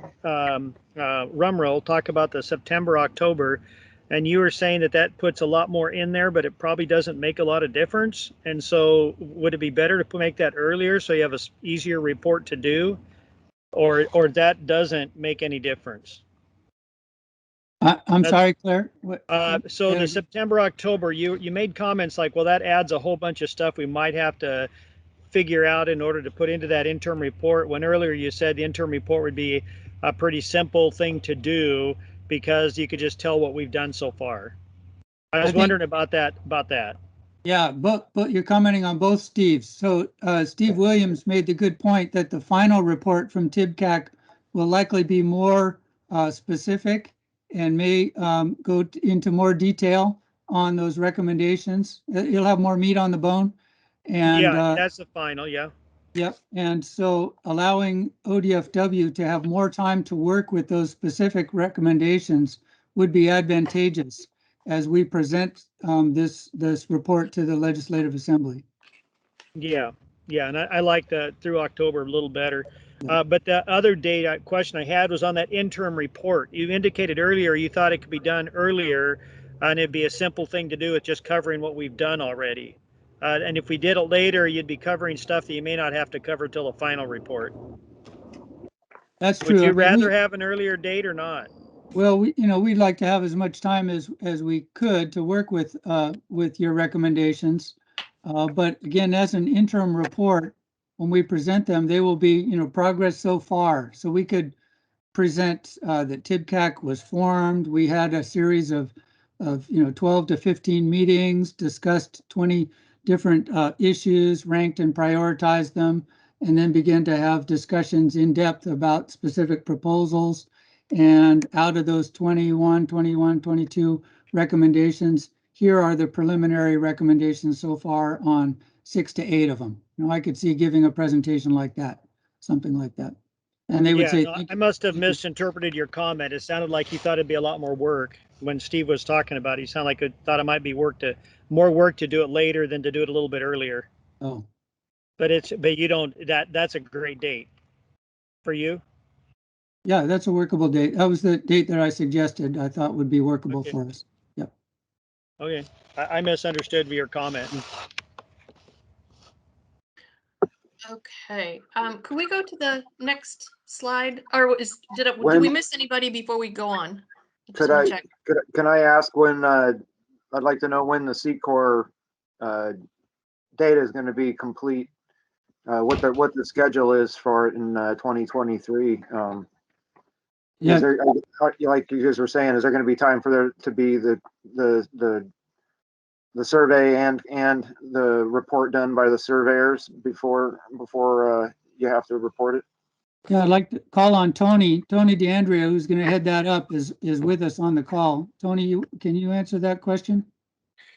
Rumroll, talk about the September, October. And you were saying that that puts a lot more in there, but it probably doesn't make a lot of difference. And so would it be better to make that earlier so you have a easier report to do? Or that doesn't make any difference? I'm sorry, Claire. So the September, October, you made comments like, well, that adds a whole bunch of stuff we might have to figure out in order to put into that interim report, when earlier you said the interim report would be a pretty simple thing to do because you could just tell what we've done so far. I was wondering about that. Yeah, but you're commenting on both Steves. So Steve Williams made the good point that the final report from TIBCAC will likely be more specific and may go into more detail on those recommendations. You'll have more meat on the bone. And yeah, that's the final, yeah. Yep. And so allowing ODFW to have more time to work with those specific recommendations would be advantageous as we present this report to the Legislative Assembly. Yeah, and I like that through October a little better. But the other date question I had was on that interim report. You indicated earlier you thought it could be done earlier, and it'd be a simple thing to do with just covering what we've done already. And if we did it later, you'd be covering stuff that you may not have to cover till the final report. That's true. Would you rather have an earlier date or not? Well, we'd like to have as much time as we could to work with your recommendations. But again, as an interim report, when we present them, they will be, progress so far. So we could present that TIBCAC was formed. We had a series of 12 to 15 meetings, discussed 20 different issues, ranked and prioritized them, and then began to have discussions in depth about specific proposals. And out of those 22 recommendations, here are the preliminary recommendations so far on 6 to 8 of them. I could see giving a presentation like that, something like that. And they would say, no, I must have misinterpreted your comment. It sounded like you thought it'd be a lot more work when Steve was talking about it. You sound like it thought it might be more work to do it later than to do it a little bit earlier. Oh, but you don't, that's a great date for you. Yeah, that's a workable date. That was the date that I suggested. I thought would be workable for us. Yep. Okay, I misunderstood your comment. Okay, could we go to the next slide? Or did we miss anybody before we go on? Can I ask when, I'd like to know when the C-Corps data is going to be complete, what the schedule is for it in 2023. Yeah. Is there, like you guys were saying, is there going to be time for there to be the survey and the report done by the surveyors before you have to report it? Yeah, I'd like to call on Tony DeAndrea, who's going to head that up, is with us on the call. Tony, can you answer that question?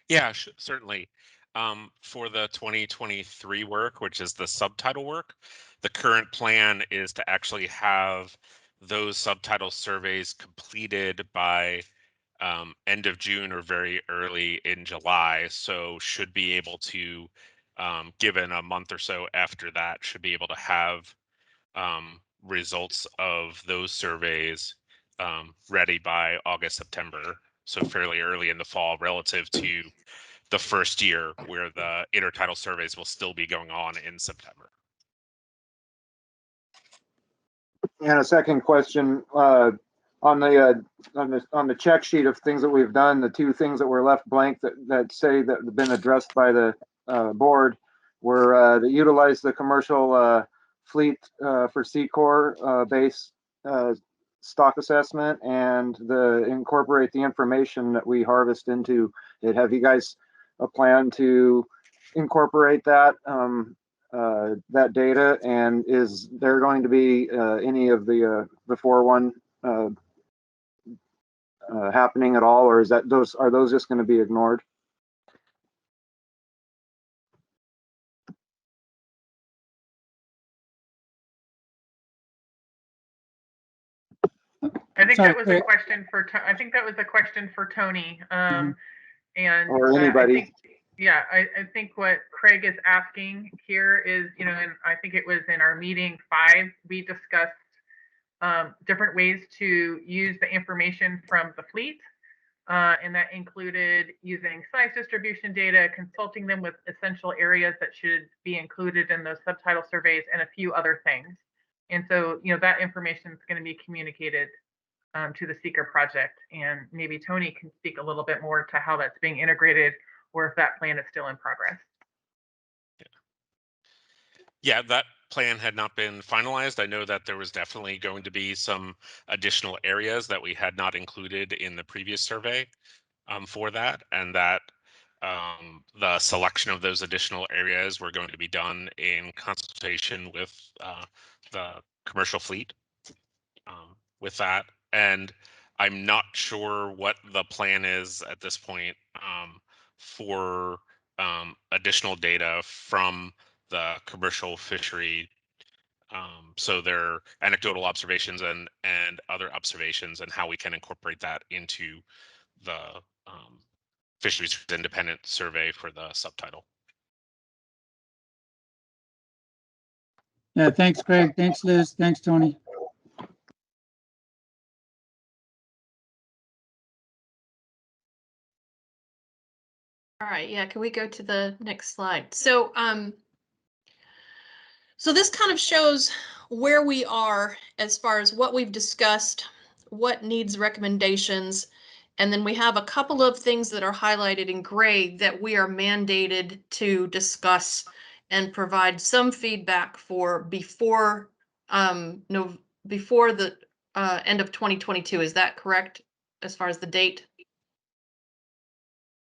Yeah, certainly. For the 2023 work, which is the subtitle work, the current plan is to actually have those subtitle surveys completed by end of June or very early in July. So should be able to, given a month or so after that, should be able to have results of those surveys ready by August, September. So fairly early in the fall relative to the first year where the intertidal surveys will still be going on in September. And a second question, on the check sheet of things that we've done, the two things that were left blank that say that have been addressed by the board were to utilize the commercial fleet for C-Corps base stock assessment and incorporate the information that we harvest into it. Have you guys a plan to incorporate that that data, and is there going to be any of the 4-1 happening at all, or are those just going to be ignored? I think that was a question for Tony. And or anybody. I think what Craig is asking here is, and I think it was in our meeting 5, we discussed different ways to use the information from the fleet. And that included using size distribution data, consulting them with essential areas that should be included in those subtitle surveys, and a few other things. And so, that information is going to be communicated to the Seeker project. And maybe Tony can speak a little bit more to how that's being integrated, or if that plan is still in progress. Yeah, that plan had not been finalized. I know that there was definitely going to be some additional areas that we had not included in the previous survey for that, and that the selection of those additional areas were going to be done in consultation with the commercial fleet with that. And I'm not sure what the plan is at this point for additional data from the commercial fishery. So their anecdotal observations and other observations, and how we can incorporate that into the fisheries independent survey for the subtitle. Yeah, thanks, Greg. Thanks, Liz. Thanks, Tony. All right, yeah, can we go to the next slide? So, so this kind of shows where we are as far as what we've discussed, what needs recommendations, and then we have a couple of things that are highlighted in gray that we are mandated to discuss and provide some feedback for before before the end of 2022. Is that correct as far as the date?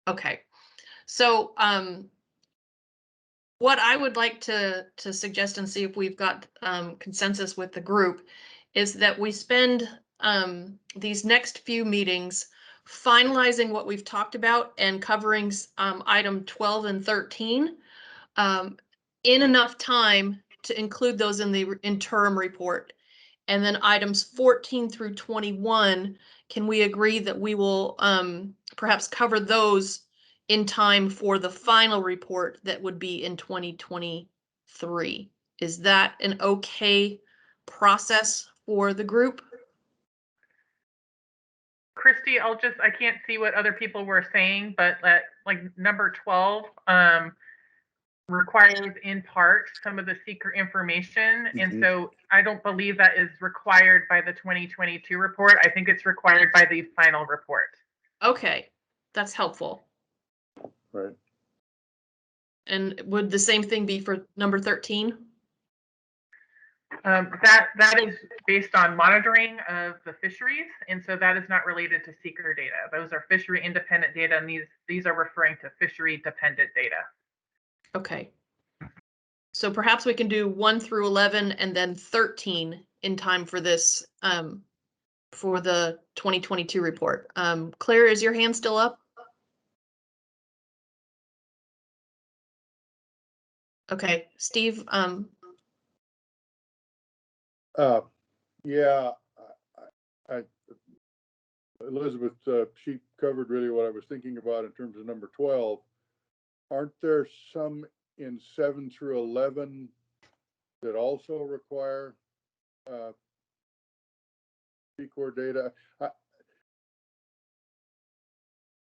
Okay. So what I would like to suggest and see if we've got consensus with the group is that we spend these next few meetings finalizing what we've talked about and covering item 12 and 13 in enough time to include those in the interim report. And then items 14 through 21, can we agree that we will perhaps cover those in time for the final report that would be in 2023? Is that an okay process for the group? Christy, I can't see what other people were saying, but like number 12 requires in part some of the Seeker information. And so I don't believe that is required by the 2022 report. I think it's required by the final report. Okay, that's helpful. Right. And would the same thing be for number 13? That is based on monitoring of the fisheries, and so that is not related to Seeker data. Those are fishery independent data, and these are referring to fishery dependent data. Okay. So perhaps we can do 1 through 11 and then 13 in time for this, for the 2022 report. Claire, is your hand still up? Okay, Steve. Yeah, Elizabeth, she covered really what I was thinking about in terms of number 12. Aren't there some in 7 through 11 that also require CCOR data?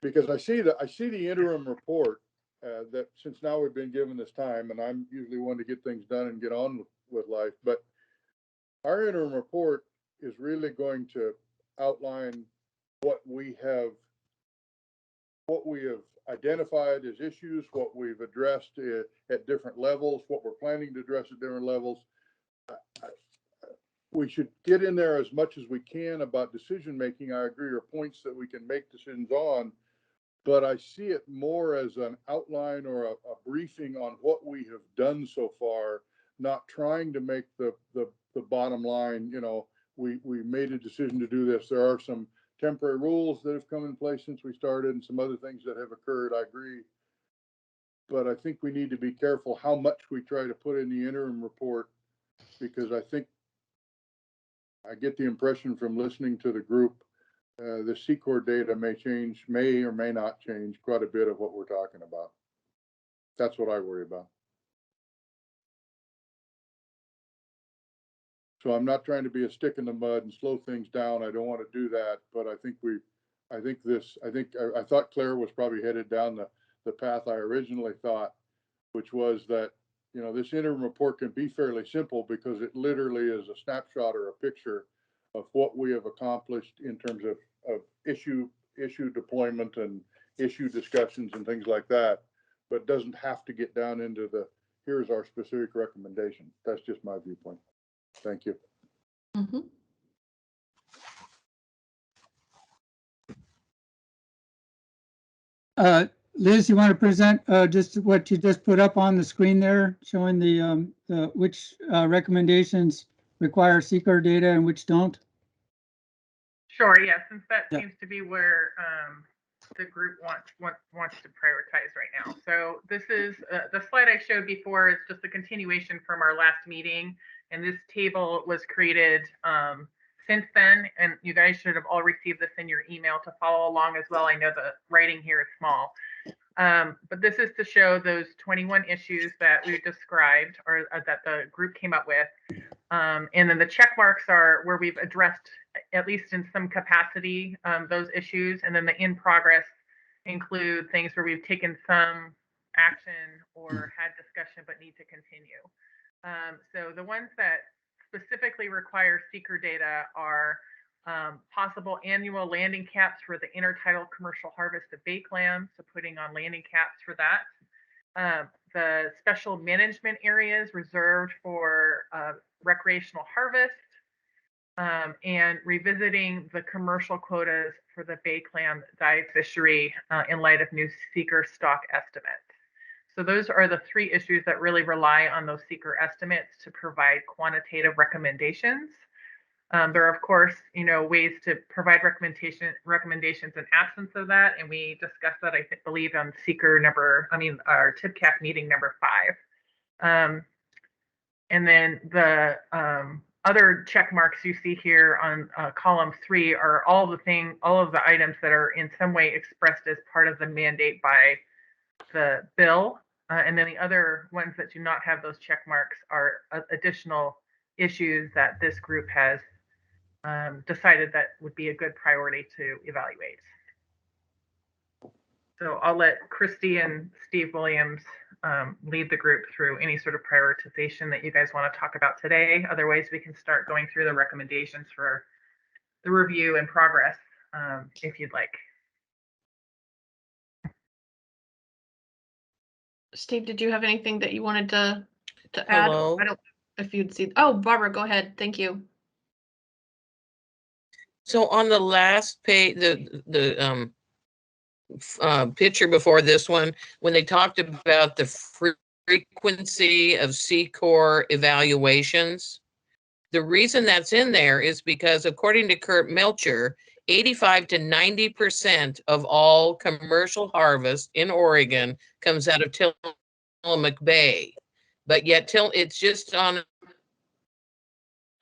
Because I see the interim report that, since now we've been given this time, and I'm usually one to get things done and get on with life, but our interim report is really going to outline what we have identified as issues, what we've addressed at different levels, what we're planning to address at different levels. We should get in there as much as we can about decision making. I agree, or points that we can make decisions on, but I see it more as an outline or a briefing on what we have done so far, not trying to make the bottom line. We made a decision to do this. There are some temporary rules that have come in place since we started, and some other things that have occurred. I agree, but I think we need to be careful how much we try to put in the interim report, because I get the impression from listening to the group, the CCOR data may or may not change quite a bit of what we're talking about. That's what I worry about. So I'm not trying to be a stick in the mud and slow things down. I don't want to do that, but I think I thought Claire was probably headed down the path I originally thought, which was that, you know, this interim report can be fairly simple because it literally is a snapshot or a picture of what we have accomplished in terms of issue deployment and issue discussions and things like that, but doesn't have to get down into the, here's our specific recommendation. That's just my viewpoint. Thank you. Mm-hmm. Liz, you want to present just what you just put up on the screen there, showing the which recommendations require seeker data and which don't? Sure, yeah, since that Yeah. seems to be where the group wants to prioritize right now. So this is the slide I showed before is just a continuation from our last meeting, and this table was created since then, and you guys should have all received this in your email to follow along as well. I know the writing here is small. But this is to show those 21 issues that we described or that the group came up with. And then the check marks are where we've addressed, at least in some capacity, those issues. And then the in progress include things where we've taken some action or had discussion but need to continue. So the ones that specifically require seeker data are possible annual landing caps for the intertidal commercial harvest of bay clam, so putting on landing caps for that. The special management areas reserved for recreational harvest, and revisiting the commercial quotas for the bay clam dive fishery in light of new seeker stock estimates. So those are the three issues that really rely on those seeker estimates to provide quantitative recommendations. There are, of course, you know, ways to provide recommendations in absence of that, and we discussed that, I believe, on our TIBCAP meeting number 5. And then the other check marks you see here on column 3 are all of the items that are in some way expressed as part of the mandate by the bill. And then the other ones that do not have those check marks are additional issues that this group has decided that would be a good priority to evaluate. So I'll let Christy and Steve Williams lead the group through any sort of prioritization that you guys want to talk about today. Otherwise, we can start going through the recommendations for the review and progress if you'd like. Steve, did you have anything that you wanted to add? Hello? I don't know if you'd see. Oh, Barbara, go ahead. Thank you. So on the last page, the picture before this one, when they talked about the frequency of C-Corps evaluations, the reason that's in there is because according to Kurt Melcher, 85 to 90% of all commercial harvest in Oregon comes out of Tillamook Bay, but yet it's just on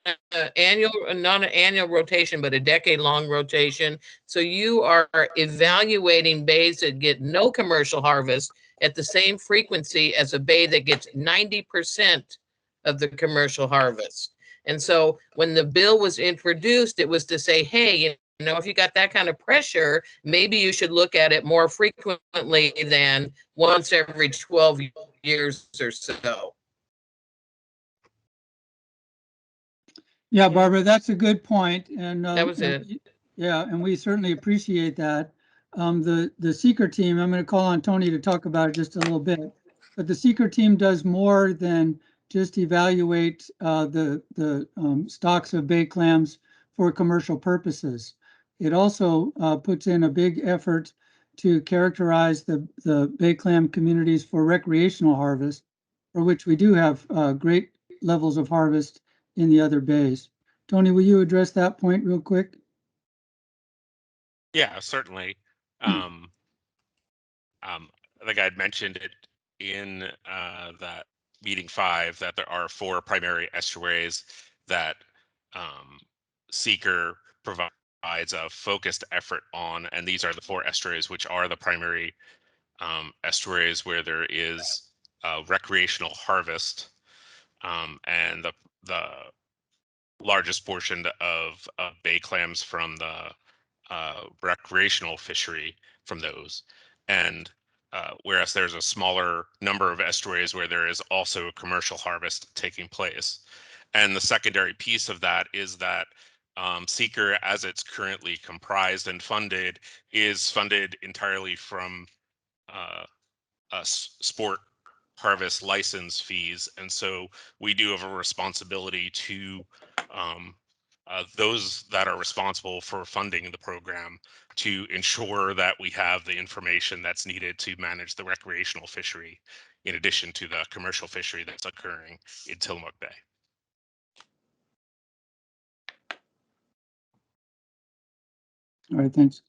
not an annual rotation, but a decade-long rotation. So you are evaluating bays that get no commercial harvest at the same frequency as a bay that gets 90% of the commercial harvest. And so when the bill was introduced, it was to say, hey, you know, if you got that kind of pressure, maybe you should look at it more frequently than once every 12 years or so. Yeah, Barbara, that's a good point. And That was it. Yeah, and we certainly appreciate that. The seeker team, I'm going to call on Tony to talk about it just a little bit, but the seeker team does more than just evaluate the stocks of bay clams for commercial purposes. It also puts in a big effort to characterize the bay clam communities for recreational harvest, for which we do have great levels of harvest in the other bays. Tony, will you address that point real quick? Yeah, certainly. I think I'd mentioned it in that meeting 5 that there are 4 primary estuaries that Seeker provides a focused effort on, and these are the 4 estuaries which are the primary estuaries where there is recreational harvest, and the largest portion of bay clams from the recreational fishery from those. And whereas there's a smaller number of estuaries where there is also a commercial harvest taking place. And the secondary piece of that is that Seeker, as it's currently comprised and funded, is funded entirely from sport harvest license fees. And so we do have a responsibility to those that are responsible for funding the program to ensure that we have the information that's needed to manage the recreational fishery, in addition to the commercial fishery that's occurring in Tillamook Bay. All right, thanks.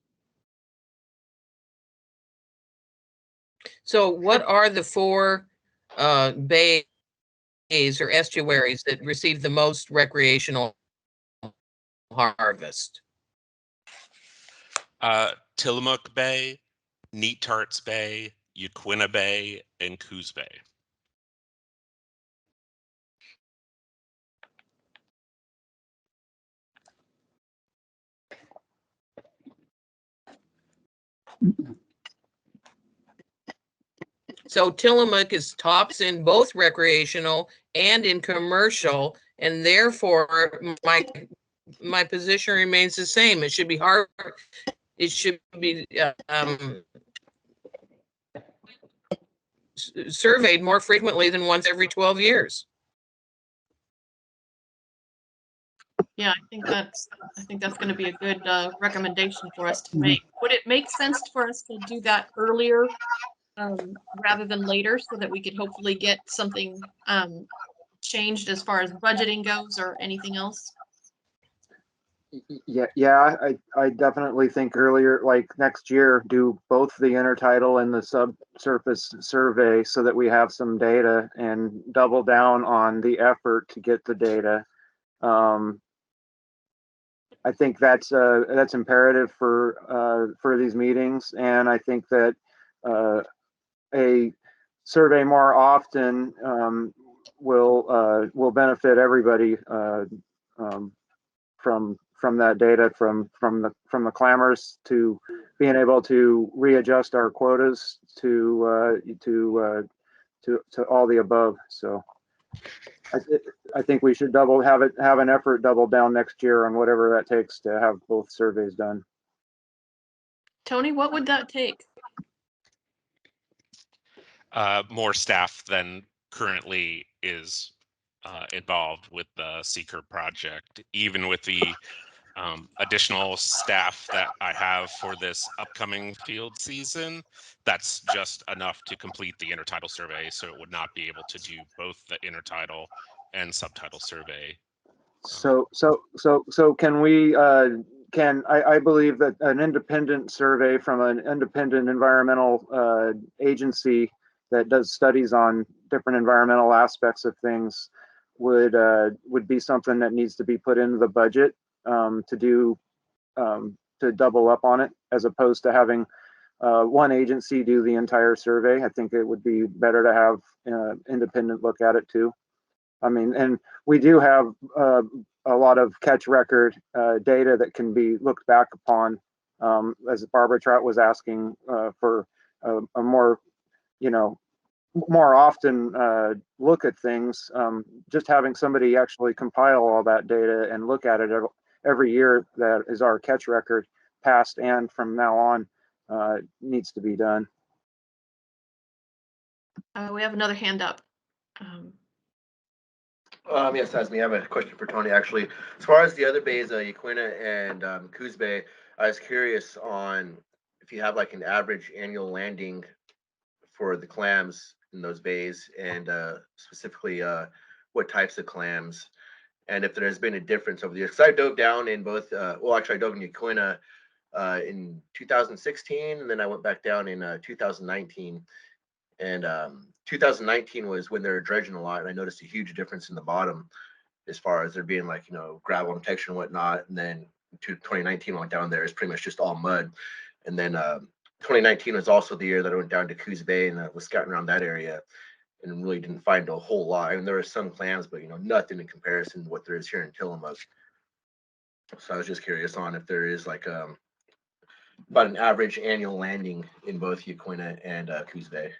So what are the 4 bays or estuaries that receive the most recreational harvest? Tillamook Bay, Neat Tarts Bay, Yaquina Bay, and Coos Bay. So Tillamook is tops in both recreational and in commercial, and therefore my position remains the same. It should be hard. It should be surveyed more frequently than once every 12 years. Yeah, I think that's going to be a good recommendation for us to make. Would it make sense for us to do that earlier rather than later, so that we could hopefully get something changed as far as budgeting goes or anything else? Yeah, I definitely think earlier, like next year, do both the intertidal and the subsurface survey so that we have some data and double down on the effort to get the data. I think that's imperative for these meetings, and I think that a survey more often will benefit everybody from that data, from the clammers to being able to readjust our quotas to all the above. So I think we should have an effort double down next year on whatever that takes to have both surveys done. Tony, what would that take? More staff than currently is involved with the Seeker project, even with the additional staff that I have for this upcoming field season. That's just enough to complete the intertidal survey, so it would not be able to do both the intertidal and subtidal survey. So can we I believe that an independent survey from an independent environmental agency that does studies on different environmental aspects of things would be something that needs to be put into the budget to double up on it, as opposed to having one agency do the entire survey. I think it would be better to have independent look at it too. I mean, and we do have a lot of catch record data that can be looked back upon, as Barbara Trout was asking for a more, more often look at things. Just having somebody actually compile all that data and look at it every year that is our catch record, past and from now on, needs to be done. We have another hand up. Yes, that's me. I have a question for Tony, actually. As far as the other bays, Yaquina and Coos Bay, I was curious on if you have like an average annual landing for the clams in those bays, and specifically what types of clams, and if there has been a difference over the years. Because I dove down in both, well, actually I dove in Yaquina in 2016, and then I went back down in 2019. And 2019 was when they were dredging a lot, and I noticed a huge difference in the bottom as far as there being like, gravel and texture and whatnot. And then 2019 went down there, it's pretty much just all mud. And then 2019 was also the year that I went down to Coos Bay and was scouting around that area and really didn't find a whole lot. I mean, there were some clams, but nothing in comparison to what there is here in Tillamook. So I was just curious on if there is like about an average annual landing in both Yaquina and Coos Bay?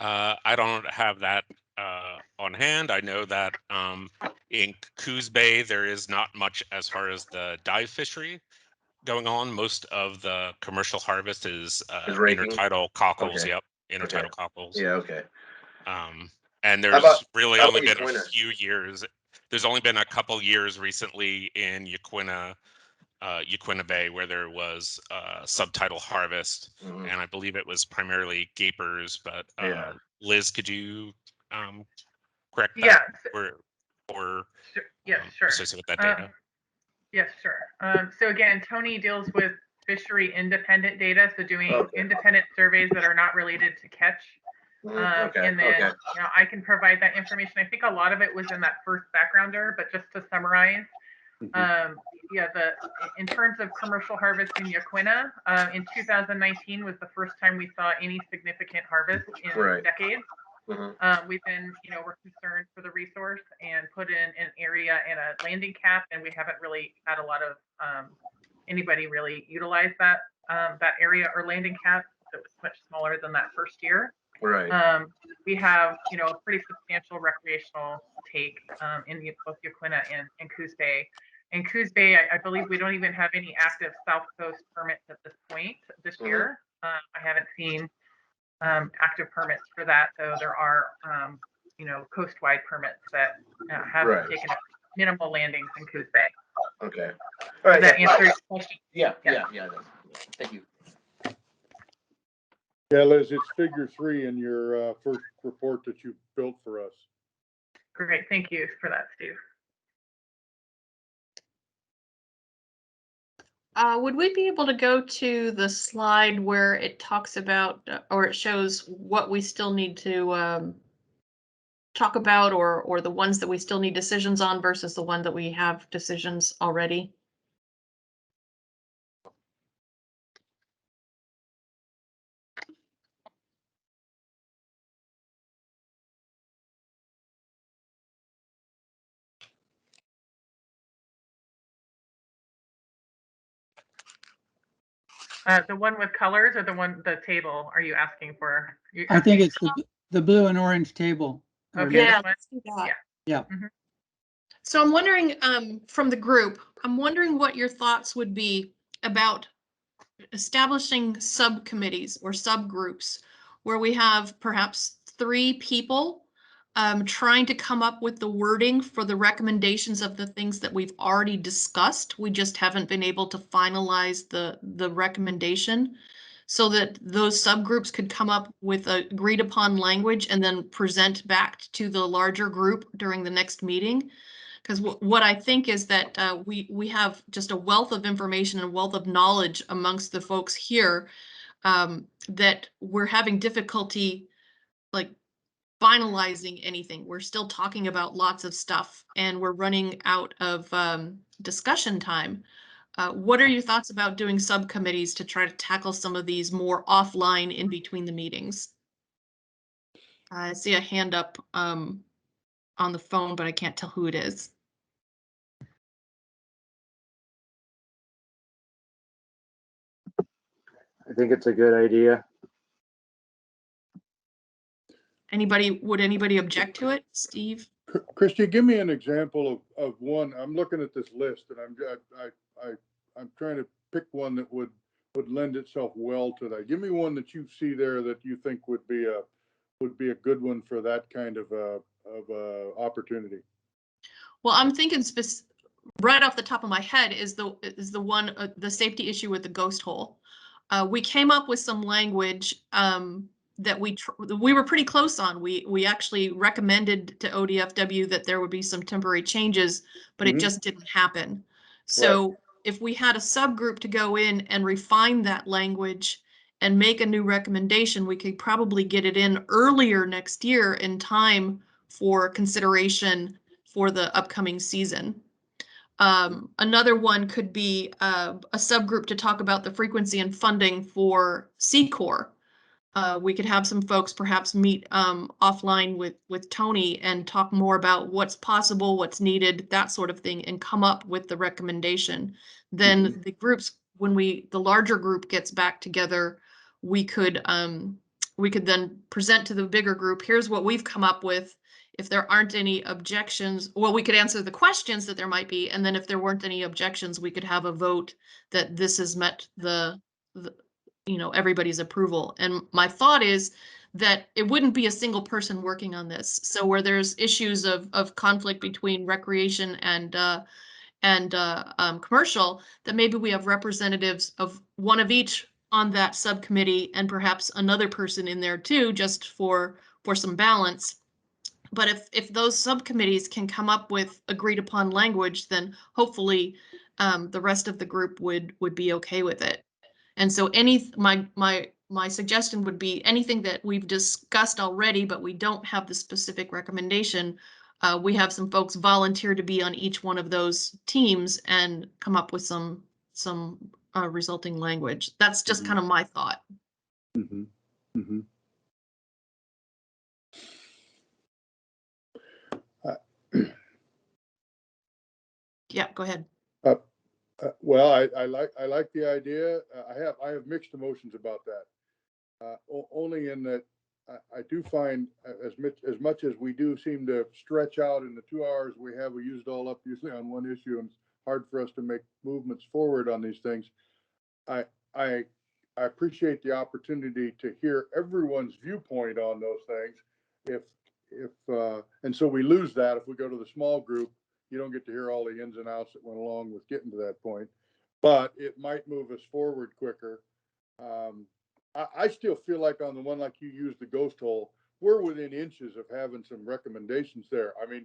I don't have that on hand. I know that in Coos Bay there is not much as far as the dive fishery going on. Most of the commercial harvest is raking? intertidal cockles. Okay. Yep, intertidal Okay. cockles. Yeah. Okay. And How there's about really only been a Yaquina? few years. There's only been a couple years recently in Yaquina Bay where there was subtidal harvest, Mhm. and I believe it was primarily gapers. But Yeah. Liz, could you correct Yeah. that or Sure. Yes, sure. associated with that data? Yes, sure. So again, Tony deals with fishery independent data, so doing Okay. independent surveys that are not related to catch. Okay. And then I can provide that information. I think a lot of it was in that first backgrounder, but just to summarize, in terms of commercial harvest in Yaquina, in 2019 was the first time we saw any significant harvest in decades. We've been, we're concerned for the resource and put in an area and a landing cap, and we haven't really had a lot of anybody really utilize that area or landing cap. It was much smaller than that first year. Right. We have, a pretty substantial recreational take in both Yaquina and Coos Bay. In Coos Bay, I believe we don't even have any active South Coast permits at this point this year. I haven't seen active permits for that, though there are, coast-wide permits that have taken minimal landings in Coos Bay. Okay. All right. Does that answer your question? Yeah. Thank you. Yeah, Liz, it's figure 3 in your first report that you built for us. Great, thank you for that, Steve. Would we be able to go to the slide where it talks about, or it shows what we still need to talk about, or the ones that we still need decisions on versus the one that we have decisions already? The one with colors or the table are you asking for? I think it's the blue and orange table. Okay, Yeah, let's do that. Yeah. So I'm wondering, from the group, I'm wondering what your thoughts would be about establishing subcommittees or subgroups where we have perhaps 3 people trying to come up with the wording for the recommendations of the things that we've already discussed. We just haven't been able to finalize the recommendation, so that those subgroups could come up with a agreed upon language and then present back to the larger group during the next meeting. Because what I think is that we have just a wealth of information and wealth of knowledge amongst the folks here, that we're having difficulty like finalizing anything. We're still talking about lots of stuff and we're running out of discussion time. What are your thoughts about doing subcommittees to try to tackle some of these more offline in between the meetings? I see a hand up on the phone, but I can't tell who it is. I think it's a good idea. Would anybody object to it? Steve? Christy, give me an example of one. I'm looking at this list and I'm trying to pick one that would lend itself well to that. Give me one that you see there that you think would be a good one for that kind of opportunity. Well, I'm thinking right off the top of my head is the one, the safety issue with the ghost hole. We came up with some language that we were pretty close on. We actually recommended to ODFW that there would be some temporary changes, but it just didn't happen. So if we had a subgroup to go in and refine that language and make a new recommendation, we could probably get it in earlier next year in time for consideration for the upcoming season. Another one could be a subgroup to talk about the frequency and funding for Secor. we could have some folks perhaps meet offline with Tony and talk more about what's possible, what's needed, that sort of thing, and come up with the recommendation. Then the groups, when the larger group gets back together, we could then present to the bigger group, here's what we've come up with. If there aren't any objections, well, we could answer the questions that there might be, and then if there weren't any objections, we could have a vote that this has met the everybody's approval. And my thought is that it wouldn't be a single person working on this. So where there's issues of conflict between recreation and commercial, that maybe we have representatives of one of each on that subcommittee and perhaps another person in there too, just for some balance. But if those subcommittees can come up with agreed upon language, then hopefully the rest of the group would be okay with it. And so my suggestion would be anything that we've discussed already, but we don't have the specific recommendation. We have some folks volunteer to be on each one of those teams and come up with some resulting language. That's just kind of my thought. Mm-hmm. Mm-hmm. Yeah, go ahead. Well, I like the idea. I have mixed emotions about that. Only in that I do find as much as we do seem to stretch out in the 2 hours we have, we use it all up usually on one issue, and it's hard for us to make movements forward on these things. I appreciate the opportunity to hear everyone's viewpoint on those things. And so we lose that if we go to the small group. You don't get to hear all the ins and outs that went along with getting to that point, but it might move us forward quicker. I still feel like on the one, like you used the ghost hole, we're within inches of having some recommendations there. I mean,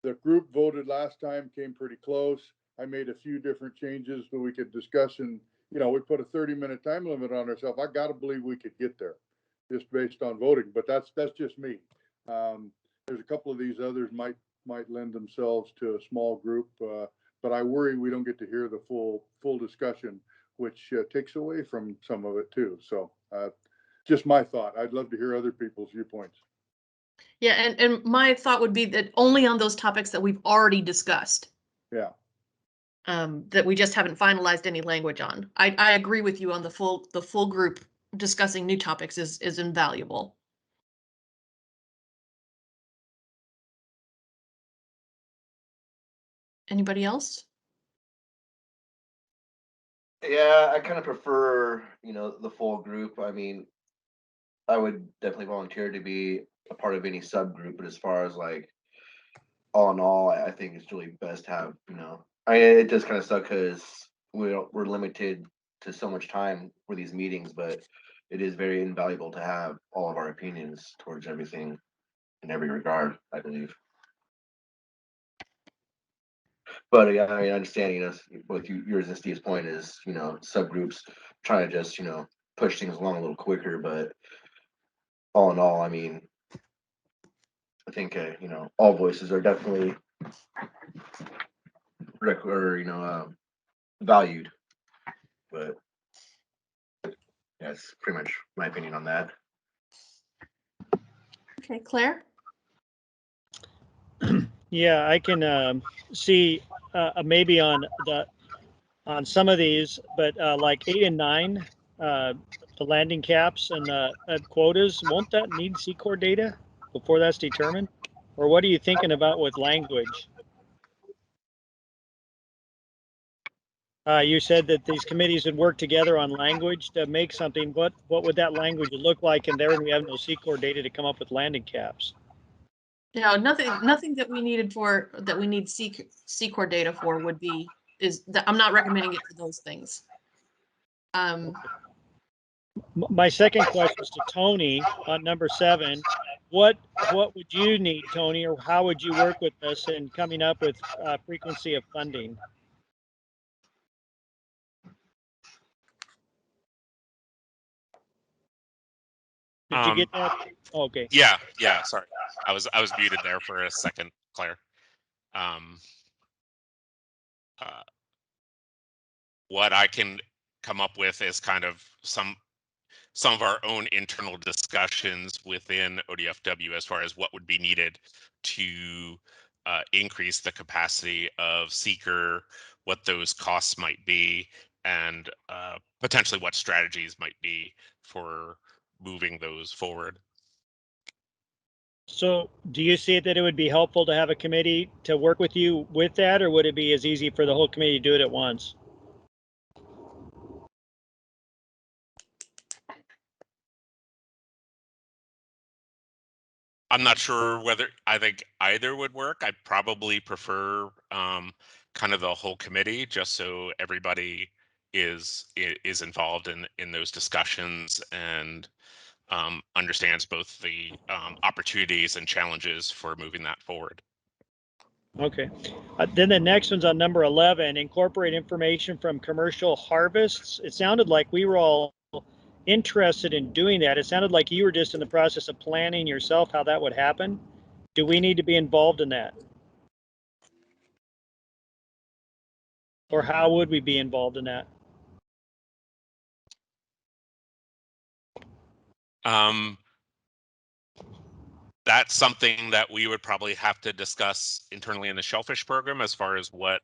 the group voted last time, came pretty close. I made a few different changes that we could discuss, and we put a 30-minute time limit on ourselves. I got to believe we could get there just based on voting, but that's just me. There's a couple of these others might lend themselves to a small group, but I worry we don't get to hear the full discussion, which takes away from some of it too. So just my thought. I'd love to hear other people's viewpoints. Yeah, and my thought would be that only on those topics that we've already discussed. Yeah. That we just haven't finalized any language on. I agree with you on the full group discussing new topics is invaluable. Anybody else? Yeah, I kind of prefer, the full group. I mean, I would definitely volunteer to be a part of any subgroup, but as far as like all in all, I think it's really best to have, it does kind of suck because we're limited to so much time for these meetings, but it is very invaluable to have all of our opinions towards everything in every regard, I believe. But yeah, I understand, both yours and Steve's point is, subgroups trying to just, push things along a little quicker, but all in all, I mean, I think, all voices are definitely valued, but that's pretty much my opinion on that. Okay, Claire? Yeah, I can see maybe on some of these, but like 8 and 9, the landing caps and quotas, won't that need C-Corps data before that's determined? Or what are you thinking about with language? You said that these committees would work together on language to make something. What would that language look like in there? And we have no C-Corps data to come up with landing caps. No, nothing that we need C-Corps data for would be I'm not recommending it for those things. My second question is to Tony on number 7. What would you need, Tony, or how would you work with us in coming up with frequency of funding? Did you get that? Oh, okay. Yeah. Sorry, I was muted there for a second, Claire. What I can come up with is kind of some of our own internal discussions within ODFW as far as what would be needed to increase the capacity of seeker, what those costs might be, and potentially what strategies might be for moving those forward. So do you see that it would be helpful to have a committee to work with you with that, or would it be as easy for the whole committee to do it at once? I'm not sure whether I think either would work. I probably prefer kind of the whole committee, just so everybody is involved in those discussions and understands both the opportunities and challenges for moving that forward. Okay. Then the next one's on number 11, incorporate information from commercial harvests. It sounded like we were all interested in doing that. It sounded like you were just in the process of planning yourself how that would happen. Do we need to be involved in that? Or how would we be involved in that? That's something that we would probably have to discuss internally in the shellfish program as far as what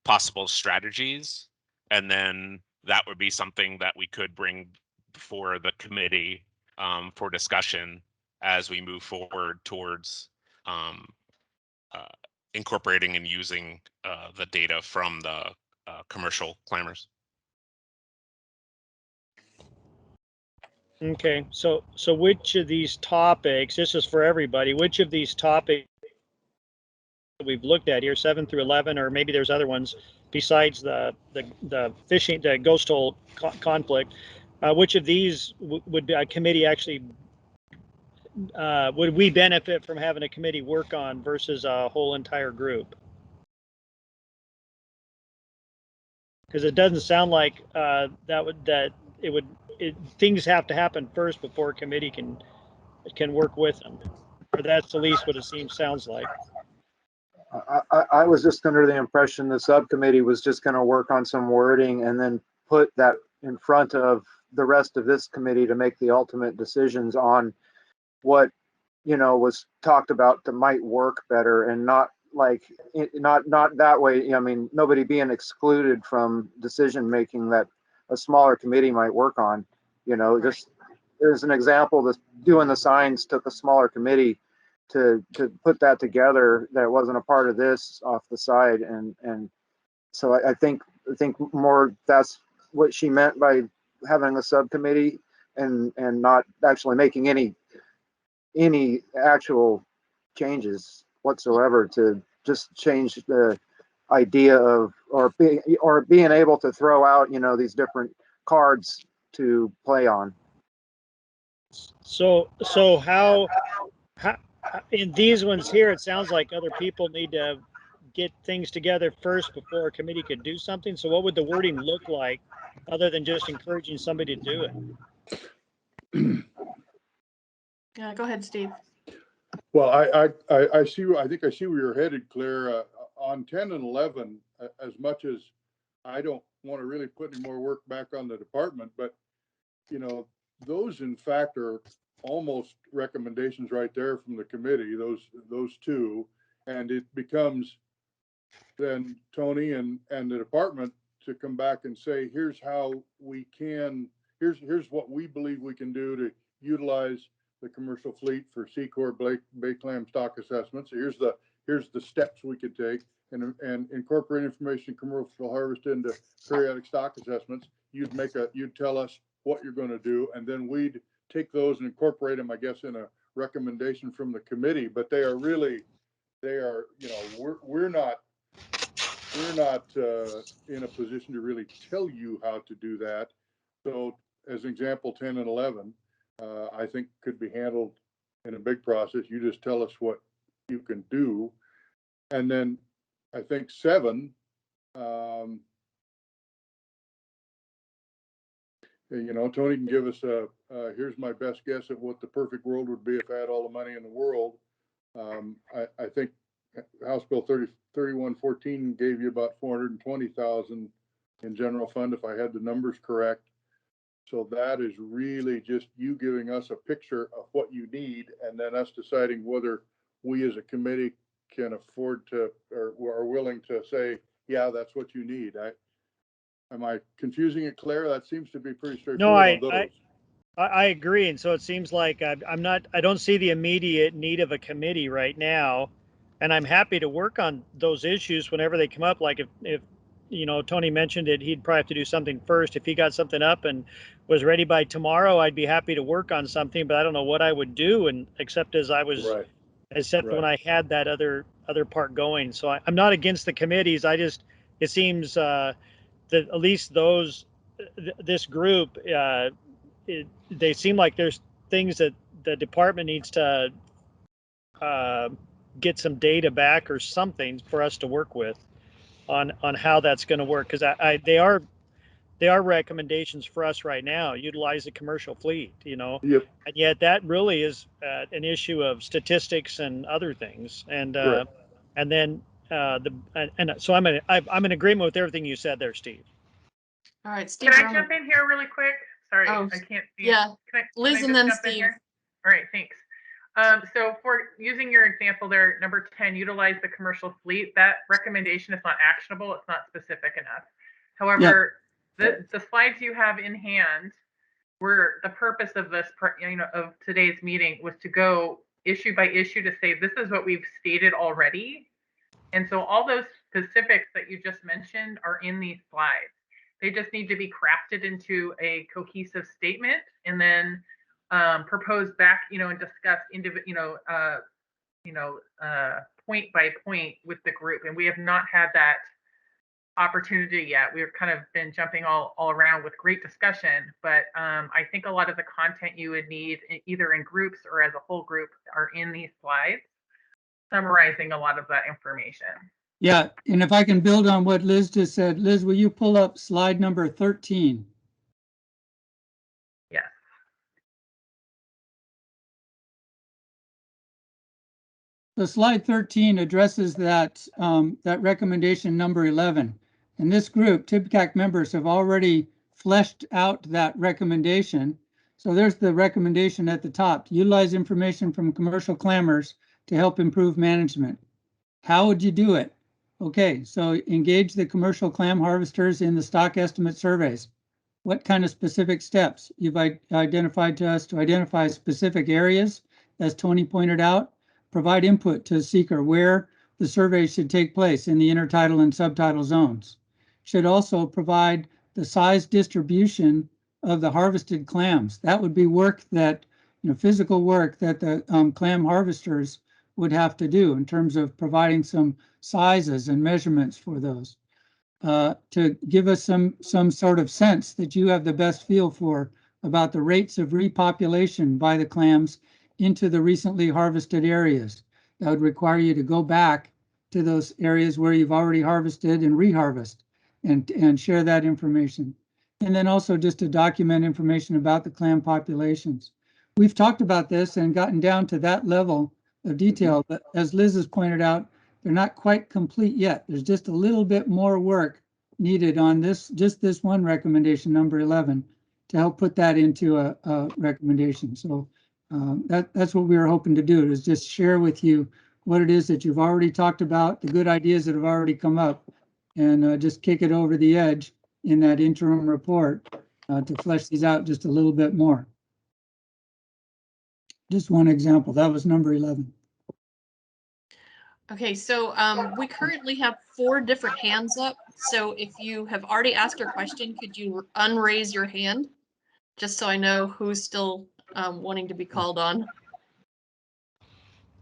possible strategies, and then that would be something that we could bring for the committee for discussion as we move forward towards incorporating and using the data from the commercial clammers. Okay, so which of these topics, this is for everybody, which of these topics we've looked at here, 7 through 11, or maybe there's other ones besides the fishing, the ghost hole conflict, which of these would be a committee actually, would we benefit from having a committee work on versus a whole entire group? Because it doesn't sound like things have to happen first before a committee can work with them, or that's at least what it sounds like. I was just under the impression the subcommittee was just going to work on some wording and then put that in front of the rest of this committee to make the ultimate decisions on what, was talked about that might work better, and not like, not that way. I mean, nobody being excluded from decision making that a smaller committee might work on, just there's an example, this doing the signs took a smaller committee to put that together that wasn't a part of this off the side, and so I think more that's what she meant by having a subcommittee and not actually making any actual changes whatsoever, to just change the idea of being able to throw out these different cards to play on. So how in these ones here, it sounds like other people need to get things together first before a committee could do something. So what would the wording look like other than just encouraging somebody to do it? Yeah, go ahead, Steve. Well, I think I see where you're headed, Claire. On 10 and 11, as much as I don't want to really put any more work back on the department, but those in fact are almost recommendations right there from the committee, those two, and it becomes then Tony and the department to come back and say, here's how we can, here's what we believe we can do to utilize the commercial fleet for Secor Bay Clam stock assessments. Here's the steps we could take, and incorporate information commercial harvest into periodic stock assessments. You'd tell us what you're going to do, and then we'd take those and incorporate them, I guess, in a recommendation from the committee. But we're not in a position to really tell you how to do that. So as an example, 10 and 11, I think could be handled in a big process. You just tell us what you can do. And then I think 7, Tony can give us here's my best guess at what the perfect world would be if I had all the money in the world. I think House Bill 3114 gave you about 420,000 in general fund, if I had the numbers correct. So that is really just you giving us a picture of what you need, and then us deciding whether we as a committee can afford to, or are willing to say, yeah, that's what you need. Am I confusing it, Claire? That seems to be pretty No, straightforward on those. I agree. And so it seems like I don't see the immediate need of a committee right now. And I'm happy to work on those issues whenever they come up. Like if you know, Tony mentioned it, he'd probably have to do something first. If he got something up and was ready by tomorrow, I'd be happy to work on something, but I don't know what I would do. And except as I was, Right. except when I had that other part going. So I'm not against the committees. It seems, that at least this group, they seem like there's things that the department needs to get some data back or something for us to work with on how that's going to work, because they are recommendations for us right now. Utilize the commercial fleet, you know. Yep. And yet that really is an issue of statistics and other things, and then so I'm in agreement with everything you said there, Steve. All right, Steve. Can I jump in here really quick? Sorry, Oh, I can't see. yeah. Can Liz I and then jump in Steve. here? All right, thanks. So for using your example there, number 10, utilize the commercial fleet. That recommendation is not actionable. It's not specific enough. However, the slides you have in hand were the purpose of this, of today's meeting was to go issue by issue to say, this is what we've stated already. And so all those specifics that you just mentioned are in these slides. They just need to be crafted into a cohesive statement and then proposed back, and discussed point by point with the group. And we have not had that opportunity yet. We've kind of been jumping all around with great discussion, but I think a lot of the content you would need either in groups or as a whole group are in these slides, summarizing a lot of that information. Yeah, and if I can build on what Liz just said, Liz, will you pull up slide number 13? Yes. So slide 13 addresses that recommendation number 11. And this group, TIBCAC members, have already fleshed out that recommendation. So there's the recommendation at the top: utilize information from commercial clammers to help improve management. How would you do it? Okay, so engage the commercial clam harvesters in the stock estimate surveys. What kind of specific steps you've identified to us to identify specific areas, as Tony pointed out? Provide input to seeker where the survey should take place in the intertidal and subtidal zones. Should also provide the size distribution of the harvested clams. That would be work that, physical work that the clam harvesters would have to do in terms of providing some sizes and measurements for those, to give us some sort of sense that you have the best feel for about the rates of repopulation by the clams into the recently harvested areas. That would require you to go back to those areas where you've already harvested and reharvest and share that information. And then also just to document information about the clam populations. We've talked about this and gotten down to that level of detail, but as Liz has pointed out, they're not quite complete yet. There's just a little bit more work needed on this one recommendation, number 11, to help put that into a recommendation. So that's what we were hoping to do, is just share with you what it is that you've already talked about, the good ideas that have already come up, and just kick it over the edge in that interim report to flesh these out just a little bit more. Just one example. That was number 11. Okay, so we currently have 4 different hands up. So if you have already asked your question, could you unraise your hand? Just so I know who's still wanting to be called on.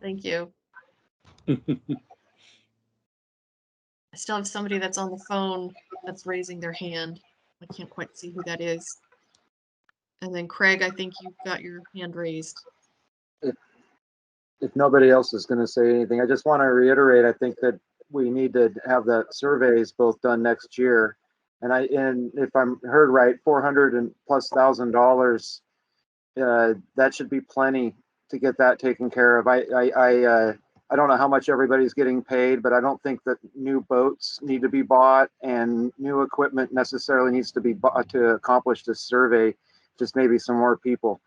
Thank you. I still have somebody that's on the phone that's raising their hand. I can't quite see who that is. And then Craig, I think you've got your hand raised. If nobody else is going to say anything, I just want to reiterate, I think that we need to have the surveys both done next year. And if I'm heard right, $400,000+, that should be plenty to get that taken care of. I don't know how much everybody's getting paid, but I don't think that new boats need to be bought and new equipment necessarily needs to be bought to accomplish this survey. just maybe some more people.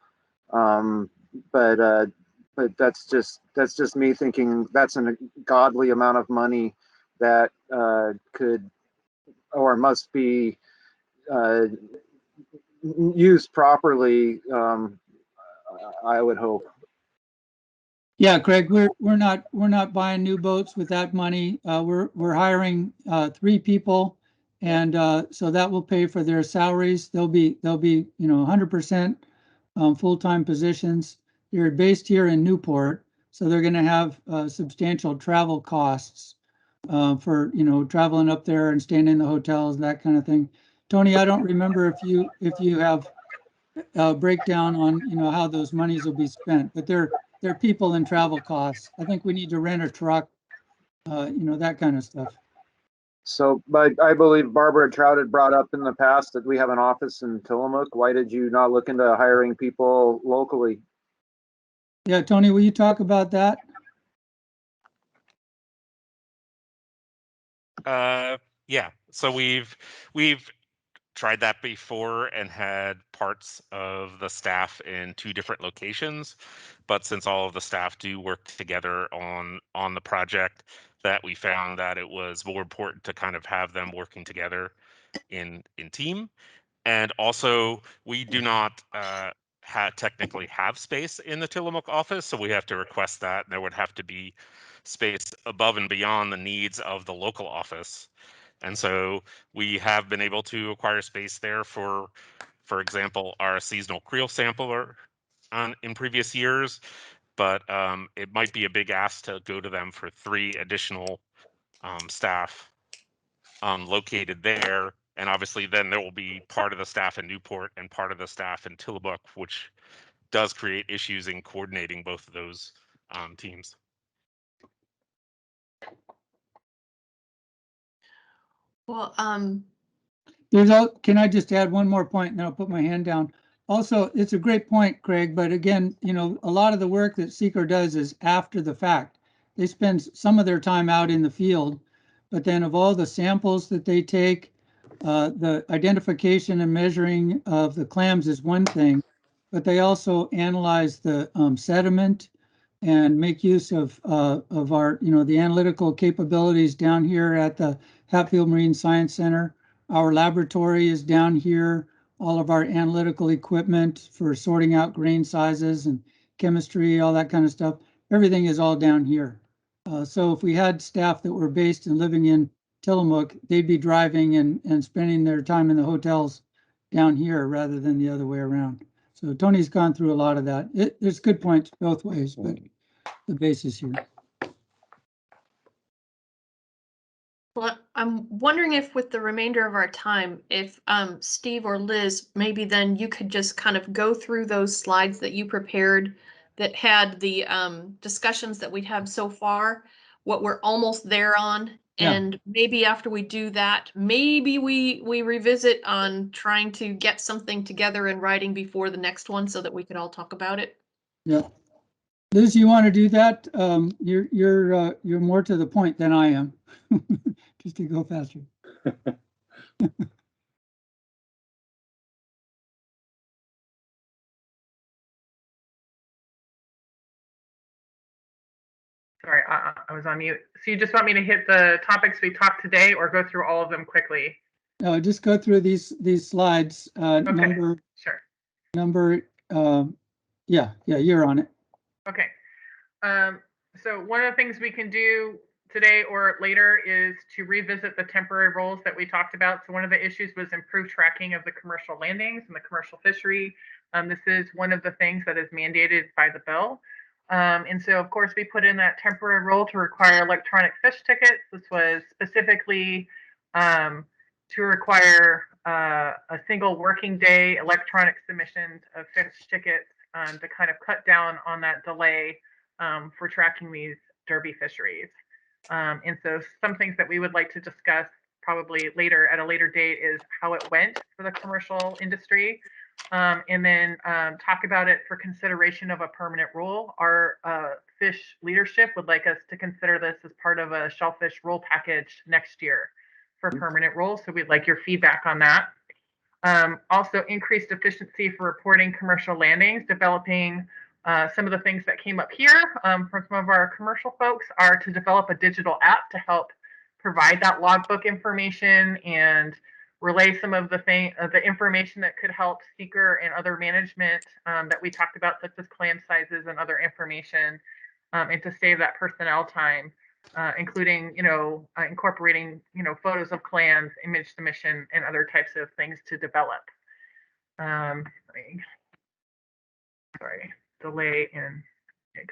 But that's just me thinking that's a godly amount of money that could or must be used properly. I would hope. Yeah, Craig, we're not buying new boats with that money. We're hiring 3 people, and so that will pay for their salaries. They'll be 100% full-time positions. They're based here in Newport, so they're going to have substantial travel costs for traveling up there and staying in the hotels, that kind of thing. Tony, I don't remember if you have a breakdown on how those monies will be spent, but they're people and travel costs. I think we need to rent a truck, that kind of stuff. So, but I believe Barbara Trout had brought up in the past that we have an office in Tillamook. Why did you not look into hiring people locally? Yeah, Tony, will you talk about that? Yeah. So we've tried that before and had parts of the staff in 2 different locations, but since all of the staff do work together on the project, that we found that it was more important to kind of have them working together in team. And also, we do not technically have space in the Tillamook office, so we have to request that. There would have to be space above and beyond the needs of the local office. And so we have been able to acquire space there for example, our seasonal creel sampler in previous years, but it might be a big ask to go to them for 3 additional staff located there. And obviously then there will be part of the staff in Newport and part of the staff in Tillamook, which does create issues in coordinating both of those teams. Well, Can I just add one more point and then I'll put my hand down? Also, it's a great point, Craig, but again, a lot of the work that Seeker does is after the fact. They spend some of their time out in the field, but then of all the samples that they take, the identification and measuring of the clams is one thing, but they also analyze the sediment and make use of our, the analytical capabilities down here at the Hatfield Marine Science Center. Our laboratory is down here. All of our analytical equipment for sorting out grain sizes and chemistry, all that kind of stuff, everything is all down here. So if we had staff that were based and living in Tillamook, they'd be driving and spending their time in the hotels down here rather than the other way around. So Tony's gone through a lot of that. There's good points both ways, but the base is here. well, I'm wondering if with the remainder of our time, if Steve or Liz, maybe then you could just kind of go through those slides that you prepared that had the discussions that we'd had so far, what we're almost there on. Yeah. And maybe after we do that, maybe we revisit on trying to get something together in writing before the next one so that we could all talk about it. Yeah. Liz, you want to do that? You're more to the point than I am. Just to go faster. Sorry, I was on mute. So you just want me to hit the topics we talked today or go through all of them quickly? No, just go through these slides. Okay, sure. Yeah, you're on it. Okay. So one of the things we can do today or later is to revisit the temporary roles that we talked about. So one of the issues was improved tracking of the commercial landings and the commercial fishery. This is one of the things that is mandated by the bill. And so, of course, we put in that temporary role to require electronic fish tickets. This was specifically to require a single working day electronic submission of fish tickets to kind of cut down on that delay for tracking these derby fisheries. And so some things that we would like to discuss probably later at a later date is how it went for the commercial industry. And then talk about it for consideration of a permanent rule. Our fish leadership would like us to consider this as part of a shellfish rule package next year for permanent rules. So we'd like your feedback on that. Also increased efficiency for reporting commercial landings, developing some of the things that came up here from some of our commercial folks are to develop a digital app to help provide that logbook information and relay some of the information that could help seeker and other management that we talked about, such as clam sizes and other information, and to save that personnel time, including, incorporating, photos of clams, image submission, and other types of things to develop. Sorry, delay in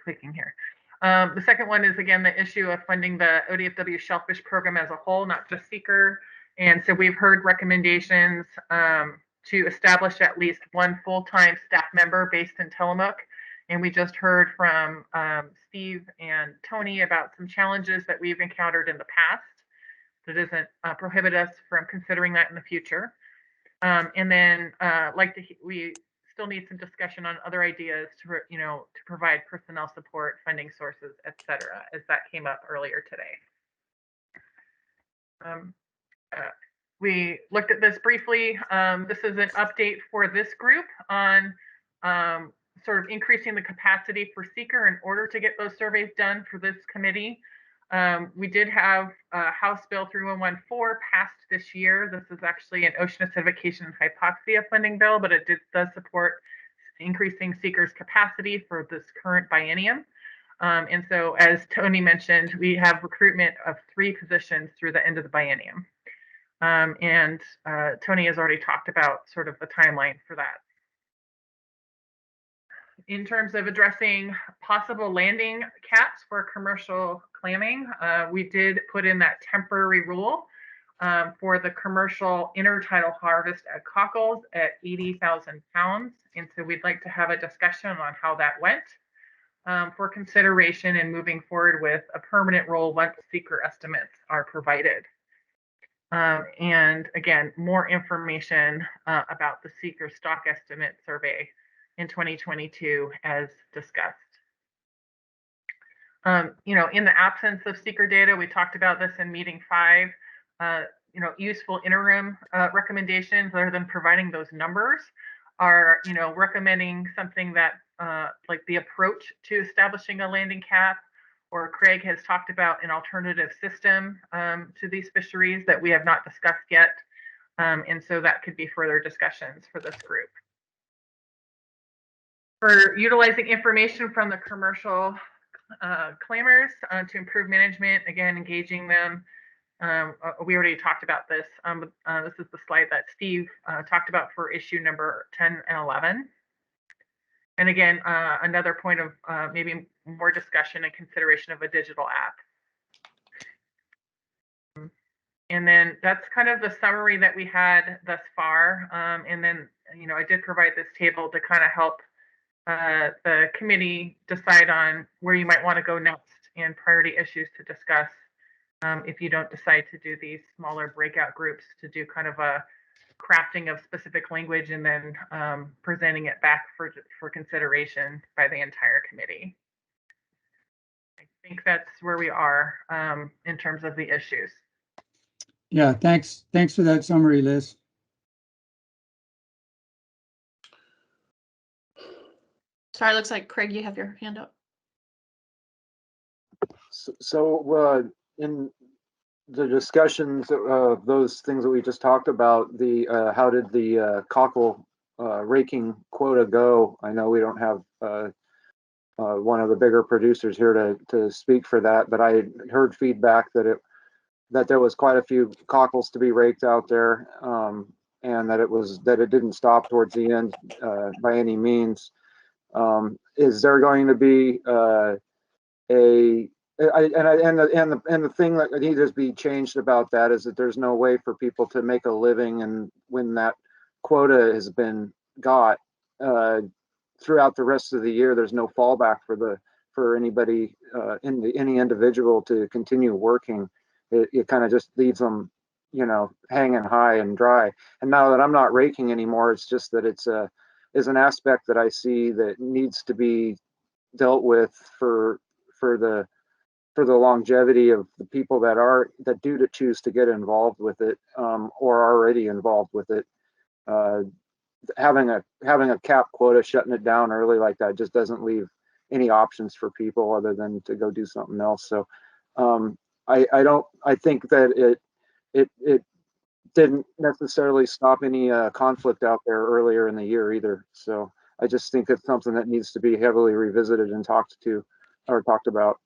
clicking here. The second one is, again, the issue of funding the ODFW shellfish program as a whole, not just seeker. And so we've heard recommendations to establish at least one full-time staff member based in Tillamook. And we just heard from Steve and Tony about some challenges that we've encountered in the past. That doesn't prohibit us from considering that in the future. And then we still need some discussion on other ideas to provide personnel support, funding sources, et cetera, as that came up earlier today. We looked at this briefly. This is an update for this group on sort of increasing the capacity for seeker in order to get those surveys done for this committee. We did have House Bill 3114 passed this year. This is actually an ocean acidification and hypoxia funding bill, but it does support increasing seekers' capacity for this current biennium. And so, as Tony mentioned, we have recruitment of 3 positions through the end of the biennium. And Tony has already talked about sort of the timeline for that. In terms of addressing possible landing caps for commercial clamming, we did put in that temporary rule for the commercial intertidal harvest at cockles at 80,000 pounds. And so we'd like to have a discussion on how that went for consideration and moving forward with a permanent rule once seeker estimates are provided. And again, more information about the seeker stock estimate survey in 2022 as discussed. In the absence of seeker data, we talked about this in meeting 5, useful interim recommendations other than providing those numbers are, recommending something that like the approach to establishing a landing cap, or Craig has talked about an alternative system to these fisheries that we have not discussed yet. And so that could be further discussions for this group. For utilizing information from the commercial clammers to improve management, again, engaging them. We already talked about this. This is the slide that Steve talked about for issue number 10 and 11. And again, another point of maybe more discussion and consideration of a digital app. And then that's kind of the summary that we had thus far. And then, I did provide this table to kind of help the committee decide on where you might want to go next and priority issues to discuss if you don't decide to do these smaller breakout groups to do kind of a crafting of specific language and then presenting it back for consideration by the entire committee. I think that's where we are in terms of the issues. Yeah, thanks for that summary, Liz. Sorry, looks like Craig, you have your hand up. So in the discussions of those things that we just talked about, how did the cockle raking quota go? I know we don't have one of the bigger producers here to speak for that, but I heard feedback that there was quite a few cockles to be raked out there, and that it didn't stop towards the end by any means. Is there going to be the thing that needs to be changed about that is that there's no way for people to make a living, and when that quota has been got throughout the rest of the year, there's no fallback for anybody, any individual to continue working. It kind of just leaves them, hanging high and dry. And now that I'm not raking anymore, it's just that is an aspect that I see that needs to be dealt with for the longevity of the people that do choose to get involved with it, or are already involved with it. having a cap quota, shutting it down early like that just doesn't leave any options for people other than to go do something else. So I think that it didn't necessarily stop any conflict out there earlier in the year either. So I just think it's something that needs to be heavily revisited and talked about.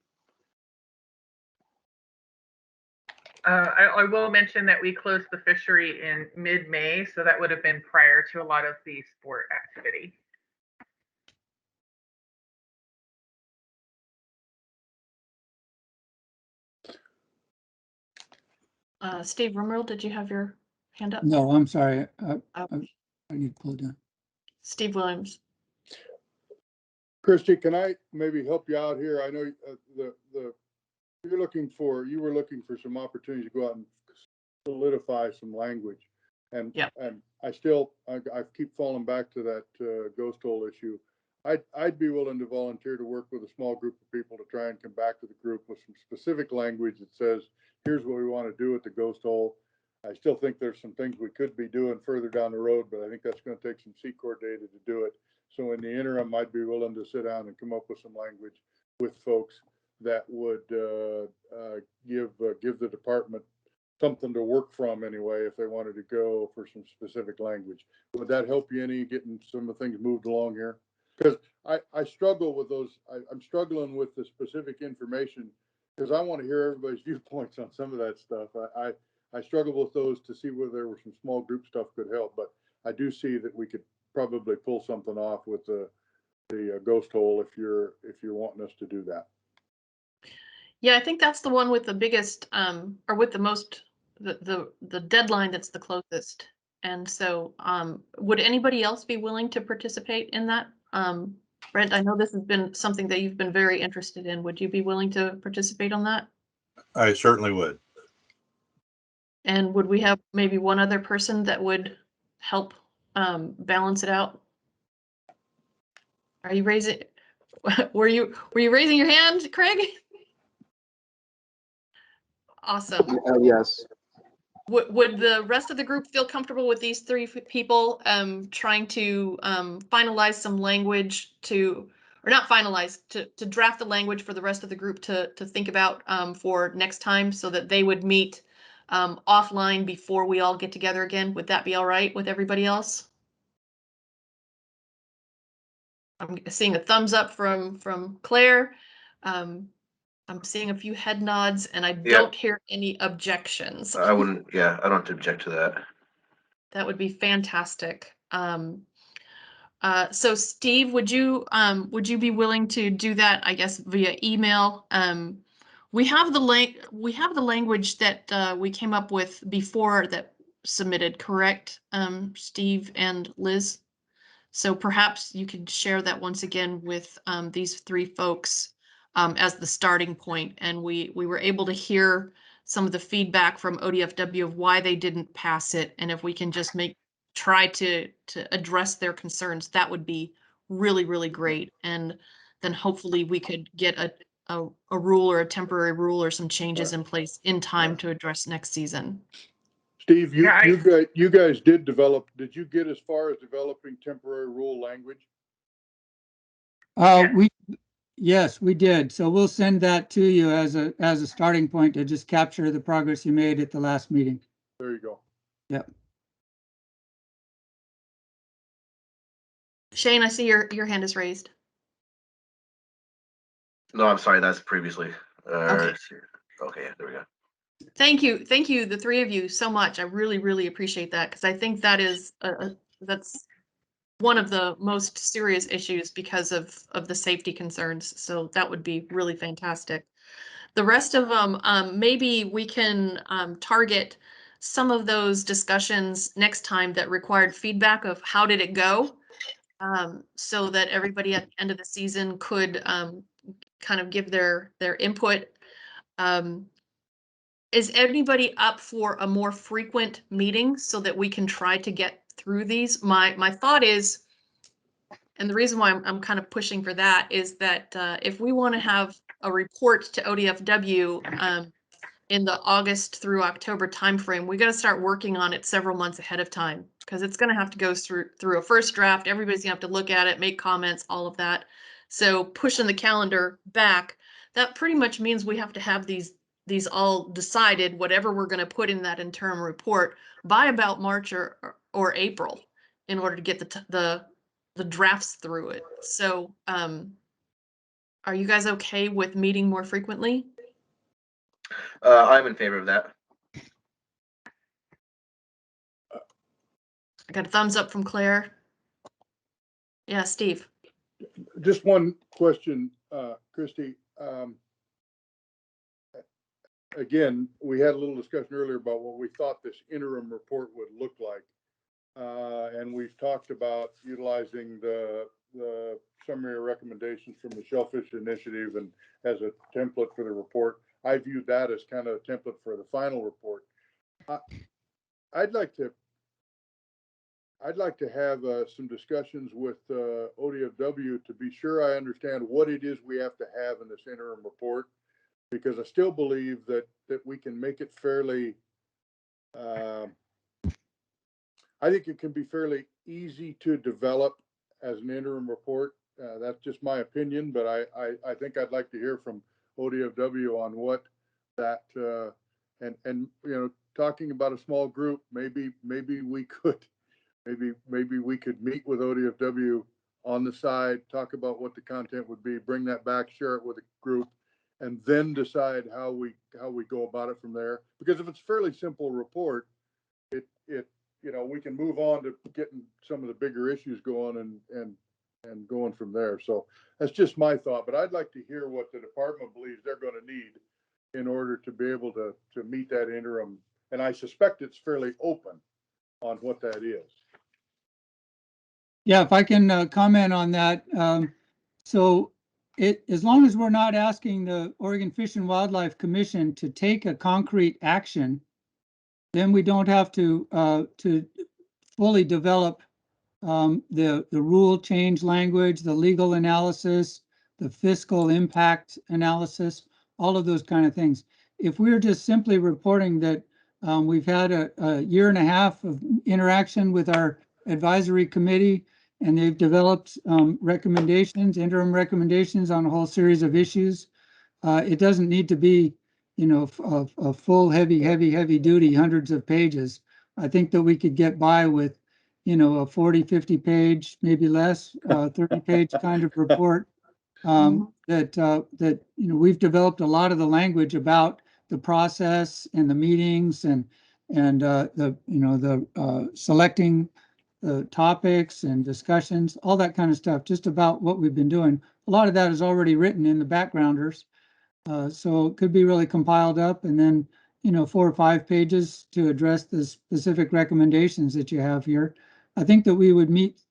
I will mention that we closed the fishery in mid-May, so that would have been prior to a lot of the sport activity. Steve Rumrell, did you have your hand up? No, I'm sorry. Oh. I need to pull it down. Steve Williams. Christy, can I maybe help you out here? I know you were looking for some opportunities to go out and solidify some language, and yeah. And I keep falling back to that ghost hole issue. I'd be willing to volunteer to work with a small group of people to try and come back to the group with some specific language that says, here's what we want to do at the ghost hole. I still think there's some things we could be doing further down the road, but I think that's going to take some C-Corps data to do it. So in the interim, I'd be willing to sit down and come up with some language with folks that would give the department something to work from anyway, if they wanted to go for some specific language. Would that help you any getting some of the things moved along here? Because I struggle with those. I'm struggling with the specific information because I want to hear everybody's viewpoints on some of that stuff. I struggle with those to see whether there were some small group stuff could help, but I do see that we could probably pull something off with the ghost hole if you're wanting us to do that. Yeah, I think that's the one with the biggest or with the most the deadline that's the closest. And so would anybody else be willing to participate in that? Brent, I know this has been something that you've been very interested in. Would you be willing to participate on that? I certainly would. And would we have maybe one other person that would help balance it out? Are you raising? Were you raising your hand, Craig? Awesome. Yes. Would the rest of the group feel comfortable with these three people trying to finalize some language or not finalize, to draft the language for the rest of the group to think about for next time, so that they would meet offline before we all get together again? Would that be all right with everybody else? I'm seeing a thumbs up from Claire. I'm seeing a few head nods, and I don't hear any objections. I wouldn't. Yeah, I don't have to object to that. That would be fantastic. So Steve, would you be willing to do that, I guess, via email? We have the language that we came up with before that submitted, correct? Steve and Liz. So perhaps you could share that once again with these three folks as the starting point. And we were able to hear some of the feedback from ODFW of why they didn't pass it. And if we can just try to address their concerns, that would be really, really great. And then hopefully we could get a rule or a temporary rule or some changes in place in time to address next season. Steve, you guys did you get as far as developing temporary rule language? Yes, we did. So we'll send that to you as a starting point to just capture the progress you made at the last meeting. There you go. Yep. Shane, I see your hand is raised. No, I'm sorry. That's previously. Okay. Okay, there we go. Thank you, the three of you, so much. I really, really appreciate that, because I think that is that's one of the most serious issues because of the safety concerns. So that would be really fantastic. The rest of them, maybe we can target some of those discussions next time that required feedback of how did it go, so that everybody at the end of the season could kind of give their input. Is anybody up for a more frequent meeting so that we can try to get through these? My thought is, and the reason why I'm kind of pushing for that is that if we want to have a report to ODFW in the August through October timeframe, we got to start working on it several months ahead of time, because it's going to have to go through a first draft. Everybody's going to have to look at it, make comments, all of that. So pushing the calendar back, that pretty much means we have to have these all decided, whatever we're going to put in that interim report by about March or April, in order to get the drafts through it. So are you guys okay with meeting more frequently? I'm in favor of that. I got a thumbs up from Claire. Yeah, Steve. Just one question, Christy. Again, we had a little discussion earlier about what we thought this interim report would look like. And we've talked about utilizing the summary recommendations from the Shellfish Initiative and as a template for the report. I viewed that as kind of a template for the final report. I'd like to have some discussions with ODFW to be sure I understand what it is we have to have in this interim report, because I still believe that we can make it fairly, I think it can be fairly easy to develop as an interim report. That's just my opinion, but I think I'd like to hear from ODFW on what that, and you know, talking about a small group, maybe we could meet with ODFW on the side, talk about what the content would be, bring that back, share it with the group, and then decide how we go about it from there. Because if it's a fairly simple report, it you know, we can move on to getting some of the bigger issues going and going from there. So that's just my thought, but I'd like to hear what the department believes they're going to need in order to be able to meet that interim. And I suspect it's fairly open on what that is. Yeah, if I can comment on that. So as long as we're not asking the Oregon Fish and Wildlife Commission to take a concrete action, then we don't have to fully develop the rule change language, the legal analysis, the fiscal impact analysis, all of those kind of things. If we're just simply reporting that we've had a year and a half of interaction with our advisory committee, and they've developed recommendations, interim recommendations on a whole series of issues, it doesn't need to be, you know, a full heavy duty, hundreds of pages. I think that we could get by with, you know, a 40, 50 page, maybe less, 30 page kind of report. That, you know, we've developed a lot of the language about the process and the meetings and the, you know, the selecting the topics and discussions, all that kind of stuff, just about what we've been doing. A lot of that is already written in the backgrounders. So it could be really compiled up, and then, you know, 4 or 5 pages to address the specific recommendations that you have here. I think that we would meet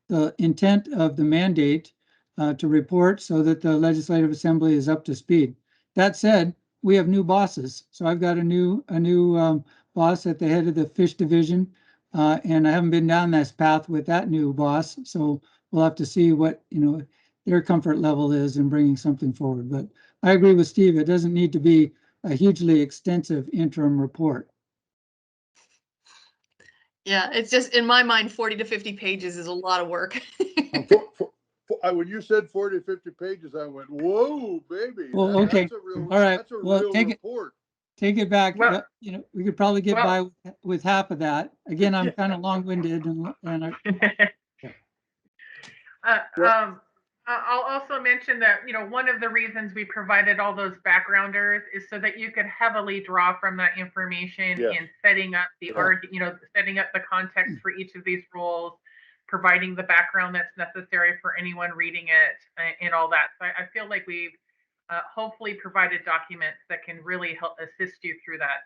the intent of the mandate to report so that the Legislative Assembly is up to speed. That said, we have new bosses. So I've got a new boss at the head of the fish division, and I haven't been down this path with that new boss. So we'll have to see what, you know, their comfort level is in bringing something forward. But I agree with Steve. It doesn't need to be a hugely extensive interim report. Yeah, it's just, in my mind, 40 to 50 pages is a lot of work. When you said 40 to 50 pages, I went, whoa, baby. Well, okay. That's a real, all right. That's a well, real report. Take it back. Well, You know, we could probably get by with half of that. Again, I'm kind of long-winded and I'll also mention that, you know, one of the reasons we provided all those backgrounders is so that you could heavily draw from that information in setting up the you know, setting up the context for each of these rules, providing the background that's necessary for anyone reading it and all that. So I feel like we've hopefully provided documents that can really help assist you through that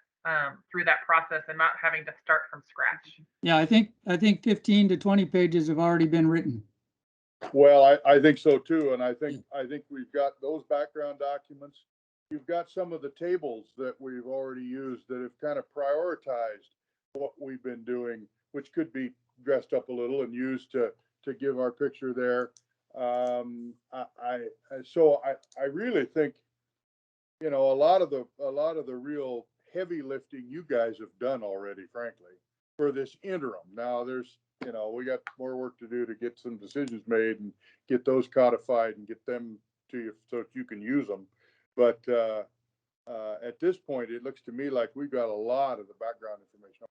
process and not having to start from scratch. yeah, I think 15 to 20 pages have already been written. Well, I think so too. And I think we've got those background documents. You've got some of the tables that we've already used that have kind of prioritized what we've been doing, which could be dressed up a little and used to give our picture there. I really think, you know, a lot of the real heavy lifting you guys have done already, frankly. for this interim. Now there's, we got more work to do to get some decisions made and get those codified and get them to you so that you can use them. But at this point, it looks to me like we've got a lot of the background information.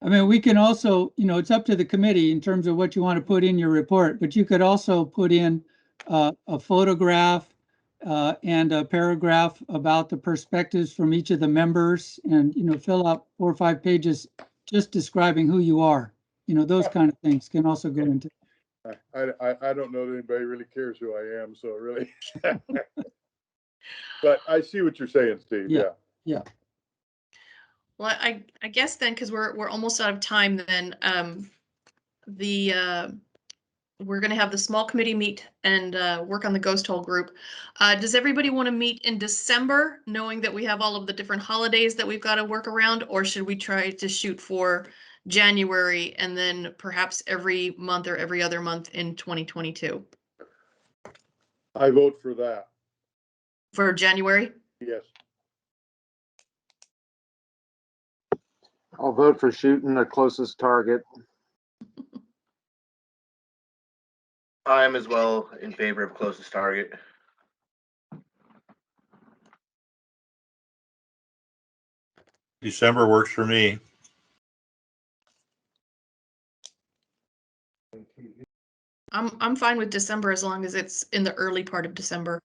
I mean, we can also, it's up to the committee in terms of what you want to put in your report, but you could also put in a photograph and a paragraph about the perspectives from each of the members and, fill out 4 or 5 pages just describing who you are. Those kind of things can also go into. I don't know that anybody really cares who I am, so really. But I see what you're saying, Steve. Yeah. Well, I guess then, because we're almost out of time, then we're going to have the small committee meet and work on the ghost hole group. Does everybody want to meet in December, knowing that we have all of the different holidays that we've got to work around, or should we try to shoot for January and then perhaps every month or every other month in 2022? I vote for that. For January? Yes. I'll vote for shooting the closest target. I'm as well in favor of closest target. December works for me. I'm fine with December as long as it's in the early part of December.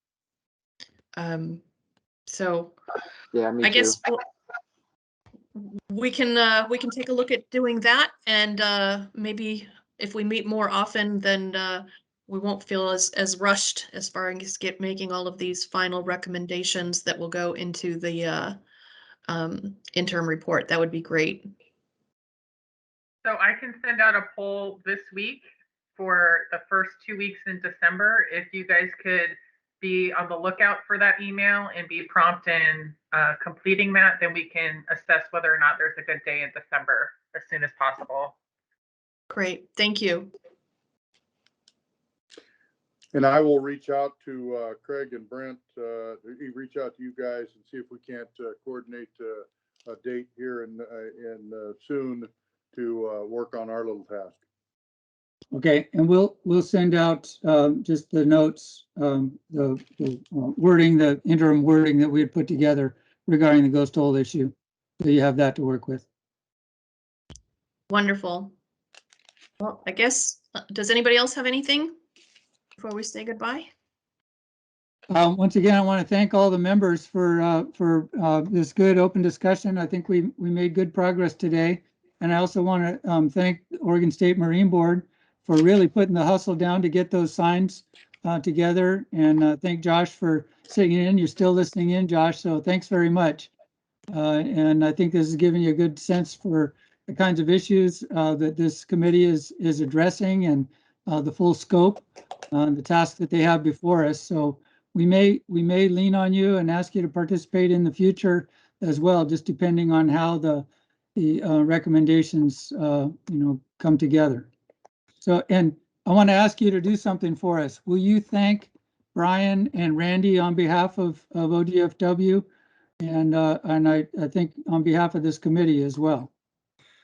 So Yeah, me I too. guess we can take a look at doing that, and maybe if we meet more often, then we won't feel as rushed as far as making all of these final recommendations that will go into the interim report. That would be great. So I can send out a poll this week for the first 2 weeks in December. If you guys could be on the lookout for that email and be prompt in completing that, then we can assess whether or not there's a good day in December as soon as possible. Great, thank you. And I will reach out to Craig and Brent, reach out to you guys and see if we can't coordinate a date here and soon to work on our little task. Okay, and we'll send out just the notes, the wording, the interim wording that we had put together regarding the ghost hole issue. So you have that to work with. Wonderful. Well, I guess, does anybody else have anything before we say goodbye? Once again, I want to thank all the members for this good open discussion. I think we made good progress today. And I also want to thank the Oregon State Marine Board for really putting the hustle down to get those signs together. And thank Josh for sitting in. You're still listening in, Josh, so thanks very much. And I think this is giving you a good sense for the kinds of issues that this committee is addressing and the full scope, the tasks that they have before us. So we may lean on you and ask you to participate in the future as well, just depending on how the recommendations come together. So, and I want to ask you to do something for us. Will you thank Brian and Randy on behalf of ODFW and I think on behalf of this committee as well?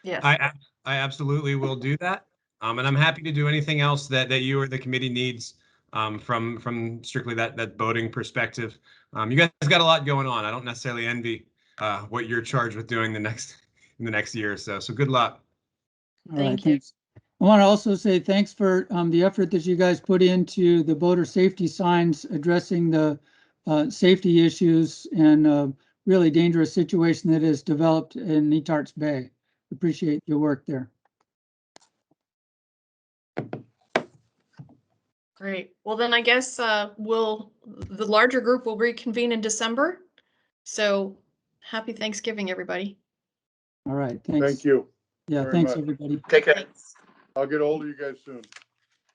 Yes. I absolutely will do that. And I'm happy to do anything else that you or the committee needs from strictly that boating perspective. You guys got a lot going on. I don't necessarily envy what you're charged with doing in the next year or so. So good luck. All right, thanks. I want to also say thanks for the effort that you guys put into the boater safety signs, addressing the safety issues and really dangerous situation that has developed in Netarts Bay. Appreciate your work there. Great. Well, then I guess the larger group will reconvene in December. So happy Thanksgiving, everybody. All right, thanks. Thank you. Yeah, very thanks, much. everybody. Take care. Thanks. I'll get hold of you guys soon.